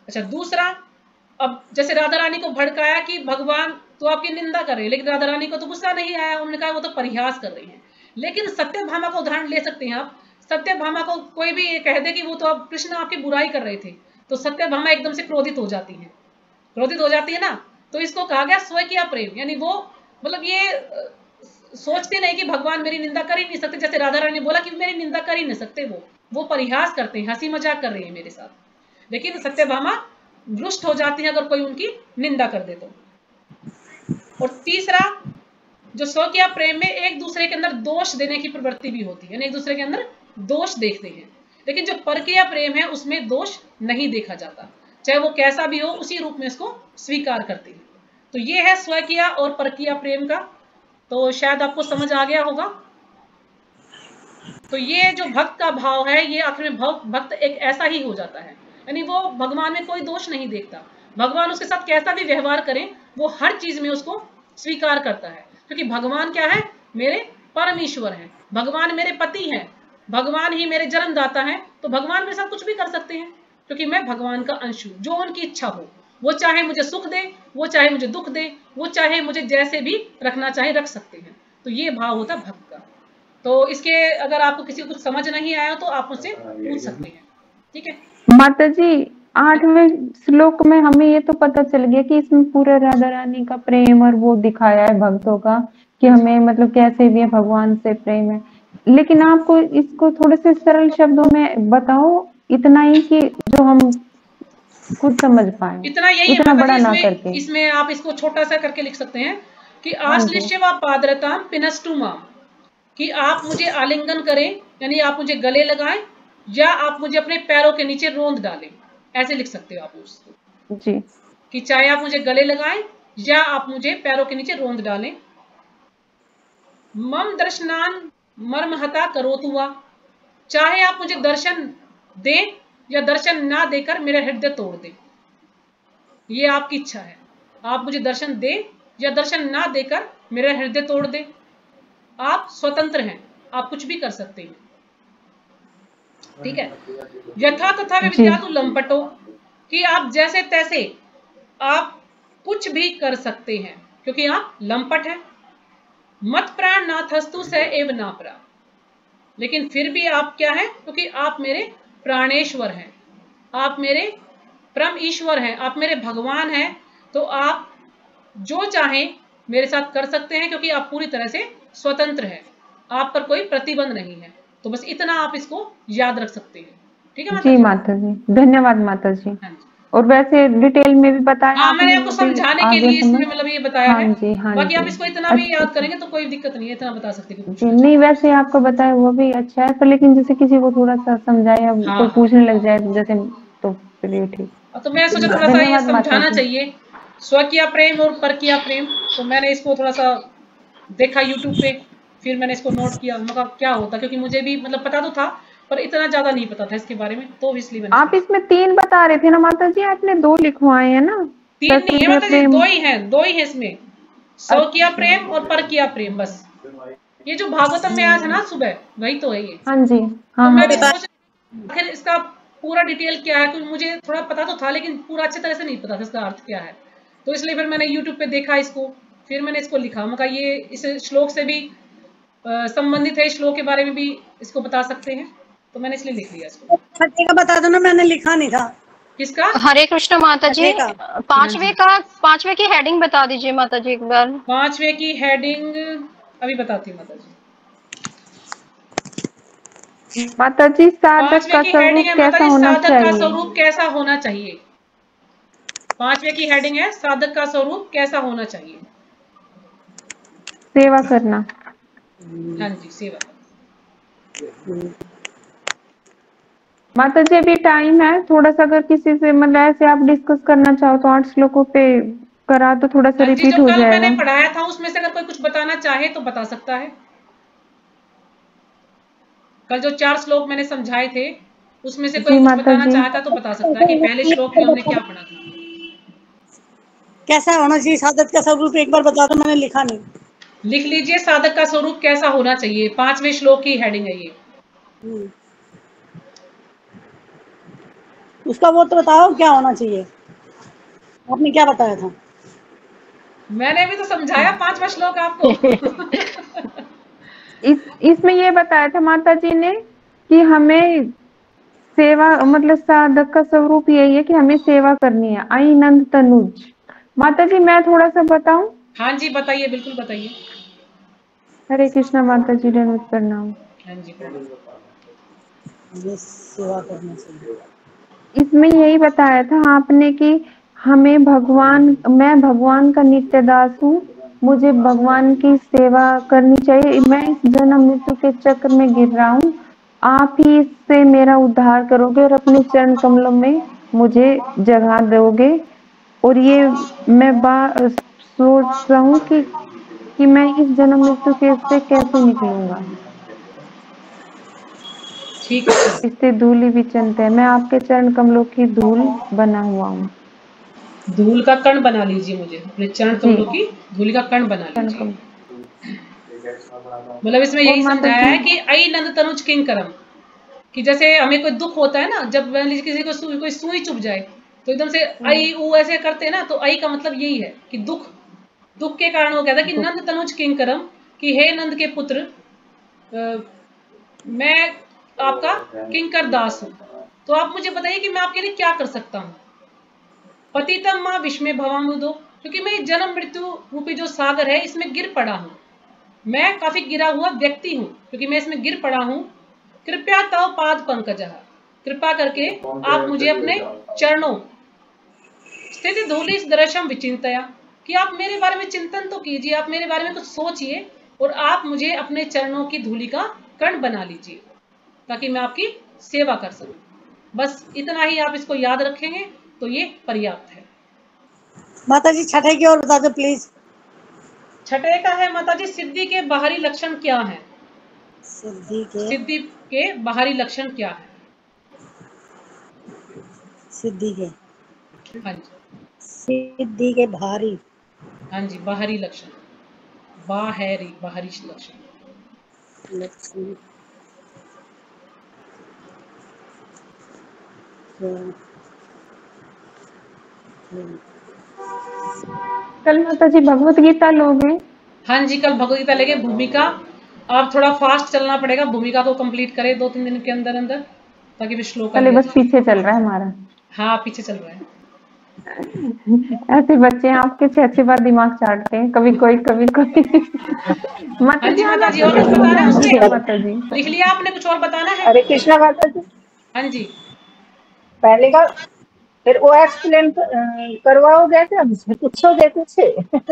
अच्छा, दूसरा, अब जैसे राधा रानी को भड़काया कि भगवान तो आपकी निंदा कर रहे हैं, लेकिन राधा रानी को तो गुस्सा नहीं आया, उन्होंने कहा वो तो परिहास कर रही हैं। लेकिन सत्यभामा का उदाहरण ले सकते हैं आप। सत्यभामा को कोई भी कह दे कि वो तो अब कृष्ण आपकी बुराई कर रहे थे, तो सत्यभामा एकदम से क्रोधित हो जाती है, क्रोधित हो जाती है ना। तो इसको कहा गया स्वकीय प्रेम, यानी वो मतलब ये सोचते नहीं कि भगवान मेरी निंदा कर ही नहीं सकते। जैसे राधा रानी ने बोला कि मेरी निंदा कर ही नहीं सकते, वो परिहास करते हैं, हंसी मजाक कर रही है मेरे साथ। लेकिन सत्यभामा रुष्ट हो जाती है अगर कोई उनकी निंदा कर दे तो। और तीसरा, जो स्वकीय प्रेम में एक दूसरे के अंदर दोष देने की प्रवृत्ति भी होती है, यानी एक दूसरे के अंदर दोष देखते हैं। लेकिन जो परकीय प्रेम है उसमें दोष नहीं देखा जाता, चाहे वो कैसा भी हो, उसी रूप में इसको स्वीकार करते हैं। तो ये है स्वकीय और परकीय प्रेम का। तो शायद आपको समझ आ गया होगा। तो ये जो भक्त का भाव है, ये आखिर में भक्त एक ऐसा ही हो जाता है, यानी वो भगवान में कोई दोष नहीं देखता। भगवान उसके साथ कैसा भी व्यवहार करें, वो हर चीज में उसको स्वीकार करता है, क्योंकि भगवान क्या है? मेरे परमेश्वर हैं, भगवान मेरे पति हैं, भगवान ही मेरे जन्मदाता हैं, तो भगवान मेरे साथ कुछ भी कर सकते हैं। क्योंकि मैं भगवान का अंश हूँ। जो उनकी इच्छा हो, वो चाहे मुझे सुख दे, वो चाहे मुझे दुख दे, वो चाहे मुझे जैसे भी रखना चाहे रख सकते हैं। तो ये भाव होता है भक्त का। तो इसके अगर आपको किसी को कुछ समझ नहीं आया तो आप मुझसे पूछ सकते हैं, ठीक है। माता जी 8वें श्लोक में हमें ये तो पता चल गया कि इसमें पूरा राधा रानी का प्रेम और वो दिखाया है भक्तों का, कि हमें मतलब कैसे भी है भगवान से प्रेम है। लेकिन आपको इसको थोड़े से सरल शब्दों में बताओ, इतना ही कि जो हम खुद समझ पाए, इतना यही है इतना माता बड़ा जी। ना इसमें करके। इसमें आप इसको छोटा सा करके लिख सकते हैं कि हाँ जी। आश्लिष्य व पादरताम पिनस्टु माम, कि आप मुझे आलिंगन करें, यानी आप मुझे गले लगाएं, या आप मुझे अपने पैरों के नीचे रोंद डालें। ऐसे लिख सकते हो आप उसको, जी कि चाहे आप मुझे गले लगाएं या आप मुझे पैरों के नीचे रोंद डालें। मम दर्शनान मर्महता करोतु वा, चाहे आप मुझे दर्शन दें या दर्शन ना देकर मेरा हृदय तोड़ दें, ये आपकी इच्छा है। आप मुझे दर्शन दें या दर्शन ना देकर मेरा हृदय तोड़ दें। आप स्वतंत्र हैं, आप कुछ भी कर सकते हैं, ठीक है। यथा तथा जी विद्यातु लंपटो, कि आप जैसे तैसे आप कुछ भी कर सकते हैं, क्योंकि आप लंपट हैं। मत प्राण नाथस्तु स एव नापरा, लेकिन फिर भी आप क्या हैं, क्योंकि आप मेरे प्राणेश्वर हैं, आप मेरे परम ईश्वर हैं, आप मेरे भगवान हैं। तो आप जो चाहें मेरे साथ कर सकते हैं, क्योंकि आप पूरी तरह से स्वतंत्र हैं, आप पर कोई प्रतिबंध नहीं है। तो बस इतना आप इसको याद रख सकते हैं, ठीक है माता जी जी। माता जी, धन्यवाद माता जी। हाँ जी। और वैसे डिटेल में भी बताया हाँ, मैंने आपने, आपको वो भी समझाने आ के गया लिए समझ। इसमें मतलब ये बताया हाँ है। जी हाँ बाकी जी। आप इसको इतना भी अच्छा याद करेंगे तो कोई दिक्कत नहीं है, इतना बता सकते हैं, जी, पूछना नहीं चाहे। वैसे आपको बताया वो भी अच्छा है, पर लेकिन जैसे किसी को थोड़ा सा समझाए, अब हाँ कोई हाँ। पूछने लग जाए जैसे, तो फिर ये ठीक। तो मैं सोचा थोड़ा सा ये धन्यवाद माता समझाना जी। चाहिए, स्व किया प्रेम और पर किया प्रेम। तो मैंने इसको थोड़ा सा देखा यूट्यूब पे, फिर मैंने इसको नोट किया, मैं कहा क्या होता, क्योंकि मुझे भी मतलब पता तो था पर इतना ज्यादा नहीं पता था इसके बारे में, तो इसलिए मैंने आप इसको। इसमें 3 बता रहे थे ना माता जी, आपने 2 लिखवाए हैं ना, तीन नहीं है सत्य माता जी, प्रेम। दो ही है इसमें, स्व किया अच्छा प्रेम और पर किया प्रेम, बस। ये जो भागवतम में आया था ना सुबह, वही तो है ये। हाँ जी। तो हाँ मैं हाँ भी हाँ। सोच आखिर इसका पूरा डिटेल क्या है, क्योंकि मुझे थोड़ा पता तो था लेकिन पूरा अच्छी तरह से नहीं पता था इसका अर्थ क्या है। तो इसलिए फिर मैंने यूट्यूब पे देखा इसको, फिर मैंने इसको लिखा। मैं कहा ये इस श्लोक से भी संबंधित है, इस श्लोक के बारे में भी इसको बता सकते हैं, तो मैंने इसलिए लिख लिया इसको। छठे का बता दो ना, मैंने लिखा नहीं था। किसका? हरे कृष्ण माता जी। छठे का। हाँ जी। पांचवे की हेडिंग बता दीजिए माता जी एक बार। 5वें की हेडिंग अभी बताती हूँ माता जी। माता जी साधक 5वें का की हेडिंग स्वरूप है माता कैसा जी, होना साधक का चाहिए? स्वरूप कैसा होना चाहिए। 5वें की हेडिंग है साधक का स्वरूप कैसा होना चाहिए। सेवा करना। हाँ जी, सेवा। माता जी अभी टाइम है थोड़ा सा, अगर किसी से मतलब ऐसे आप डिस्कस करना चाहो तो 8 श्लोकों पे करा तो थोड़ा सा हाँ जी, रिपीट जो हो कल मैंने जाएगा। पढ़ाया था उसमें से अगर कोई कुछ बताना चाहे तो बता सकता है। कल जो 4 श्लोक मैंने समझाए थे उसमें से कोई जी कुछ माता बताना जी। चाहता तो बता सकता है कि पहले श्लोक में हमने क्या पढ़ा था। कैसा होना चाहिए साधक का स्वरूप, एक बार बता दो, मैंने लिखा नहीं। लिख लीजिए, साधक का स्वरूप कैसा होना चाहिए, 5वें श्लोक की हेडिंग है ये। उसका वो तो बताओ क्या होना चाहिए, आपने क्या बताया था। मैंने भी तो समझाया 5वां श्लोक आपको। इसमें ये बताया था माता जी ने कि हमें सेवा मतलब साधक का स्वरूप यही है कि हमें सेवा करनी है। आई नंद तनुज। माता जी मैं थोड़ा सा बताऊं? हाँ जी बताइए, बिल्कुल बताइए। हरे कृष्णा माता जी, दंडवत प्रणाम। हाँ जी प्रणाम। ये सेवा करना चाहिए। इसमें यही बताया था आपने कि हमें मैं भगवान का नित्य दास हूँ, मुझे भगवान की सेवा करनी चाहिए। मैं इस जन्म मृत्यु के चक्र में गिर रहा हूँ, आप ही इससे मेरा उद्धार करोगे और अपने चरण कमलों में मुझे जगह दोगे। और ये मैं सोच रहा हूँ कि मैं इस जन्म मृत्यु के से कैसे निकलूंगा। ठीक है। इससे धूलि भी चलते हैं, मैं आपके चरण कमलों की धूल बना हुआ हूँ। धूल का कण बना लीजिए, मुझे अपने चरण जी कमलों की धूलि का कण बना चरण लीजिए। कमल। मतलब इसमें और यही माता समझाया जी है कि आई नंद तनुज किंकरम, कि जैसे हमें कोई दुख होता है ना, जब मान लीजिए किसी को कोई सुई चुभ जाए तो एकदम से आई ऊ ऐसे करते हैं ना, तो आई का मतलब यही है कि दुख के कारण वो कहता है कि नंद तनुज किंकरम, कि हे नंद के पुत्र, मैं आपका किंकर दास हूं, तो आप मुझे बताइए कि मैं आपके लिए क्या कर सकता हूँ। पतितम माँ विस्मय भवामुदो, क्योंकि मैं जन्म मृत्यु रूपी जो सागर है इसमें गिर पड़ा हूँ, मैं काफी गिरा हुआ व्यक्ति हूँ, क्योंकि मैं इसमें गिर पड़ा हूँ। कृपया तव पाद पंकजः, कृपा करके आप मुझे अपने चरणों, स्थिति धूलि दर्शम विचिंतया, कि आप मेरे बारे में चिंतन तो कीजिए, आप मेरे बारे में कुछ सोचिए और आप मुझे अपने चरणों की धूलि का कण बना लीजिए ताकि मैं आपकी सेवा कर सकूं। बस इतना ही आप इसको याद रखेंगे तो ये पर्याप्त है। माता जी छठे की ओर बता दो प्लीज। छठे का है माता जी, सिद्धि के बाहरी लक्षण क्या है? सिद्धि के बाहरी लक्षण क्या है? सिद्धि के हाँ जी, सिद्धि के भारी, हाँ जी, बाहरी लक्षण, बाहरी लक्षण। कल माता जी भगवत गीता लोगे? हाँ जी, कल भगवत गीता लेके भूमिका, आप थोड़ा फास्ट चलना पड़ेगा, भूमिका को कंप्लीट करें 2-3 दिन के अंदर अंदर, ताकि भी श्लोक चले बस पीछे चल रहा है हमारा। हाँ पीछे चल रहा है। ऐसे बच्चे आपके अच्छी बात दिमाग चाटते हैं, कभी कोई कभी कोई। हाँ जी माता जी, और कुछ बताना है उसमें? माता जी लिख लिया आपने, कुछ और बताना है? हरे कृष्णा माता जी। हाँ जी, पहले का फिर वो एक्सप्लेन करवाओगे कैसे हमसे, पूछोगे कुछ?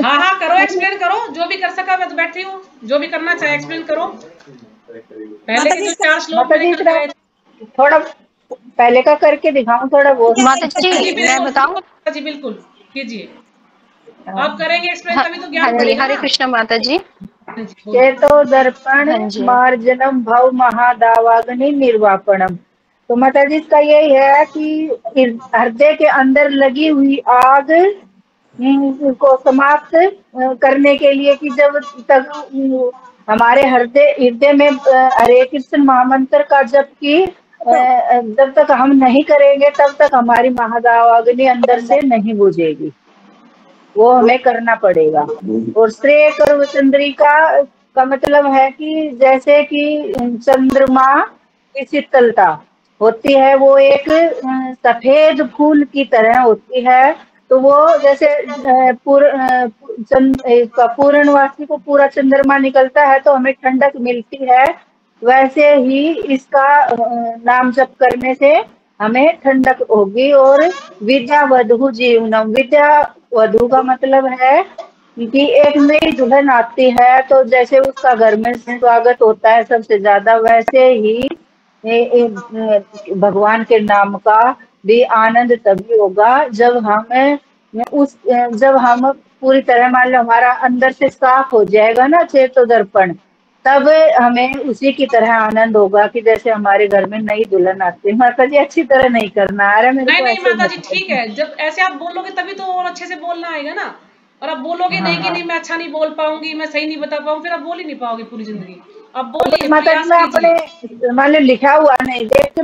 हाँ करो, एक्सप्लेन करो, जो भी कर सका, मैं तो बैठी हूँ, जो भी करना चाहे एक्सप्लेन करो। पहले के जो 4 श्लोक मैंने कल कराए थे, थोड़ा पहले का करके दिखाऊं थोड़ा बहुत? माता जी मैं बताऊं? माता जी बिल्कुल कीजिए, आप करेंगे एक्सप्लेन तभी तो हाँ ज्ञान जी, बढ़ेगा हरे ना। कृष्ण माता जी। हाँ जी, बोलो। चेतो दर्पण हाँ जी। मार्जनम भव महादावाग्नि निर्वापणम। तो माता जी इसका यही है कि हृदय के अंदर लगी हुई आग को समाप्त करने के लिए, कि जब तक हमारे हृदय में हरे कृष्ण महामंत्र का जप की जब तक हम नहीं करेंगे तब तक हमारी महादावाग्नि अंदर से नहीं बुझेगी, वो हमें करना पड़ेगा। और श्रेय कर्म चंद्रिका का मतलब है कि जैसे कि चंद्रमा की शीतलता होती है, वो एक सफेद फूल की तरह होती है। तो वो जैसे पूर्णवासी को पूरा चंद्रमा निकलता है तो हमें ठंडक मिलती है, वैसे ही इसका नाम जप करने से हमें ठंडक होगी। और विद्या वधु जीवनम, विद्या वधु का मतलब है कि एक नई दुल्हन आती है तो जैसे उसका घर में स्वागत होता है सबसे ज्यादा, वैसे ही भगवान के नाम का भी आनंद तभी होगा जब हम पूरी तरह, मान लो हमारा अंदर से साफ हो जाएगा ना चेतो दर्पण, तब हमें उसी की तरह आनंद होगा कि जैसे हमारे घर में नई दुल्हन आती है। माता जी अच्छी तरह नहीं करना आ रहा मेरे को, नहीं ऐसे माता जी मत ठीक है, जब ऐसे आप बोलोगे तभी तो और अच्छे से बोलना आएगा ना। और आप बोलोगे नहीं कि नहीं मैं अच्छा नहीं बोल पाऊंगी, मैं सही नहीं बता पाऊंगी, फिर आप बोल ही नहीं पाओगे पूरी जिंदगी। आप बोलिए, माता जी प्रयास मैं कीजिए। अपने मान लो लिखा हुआ नहीं देख के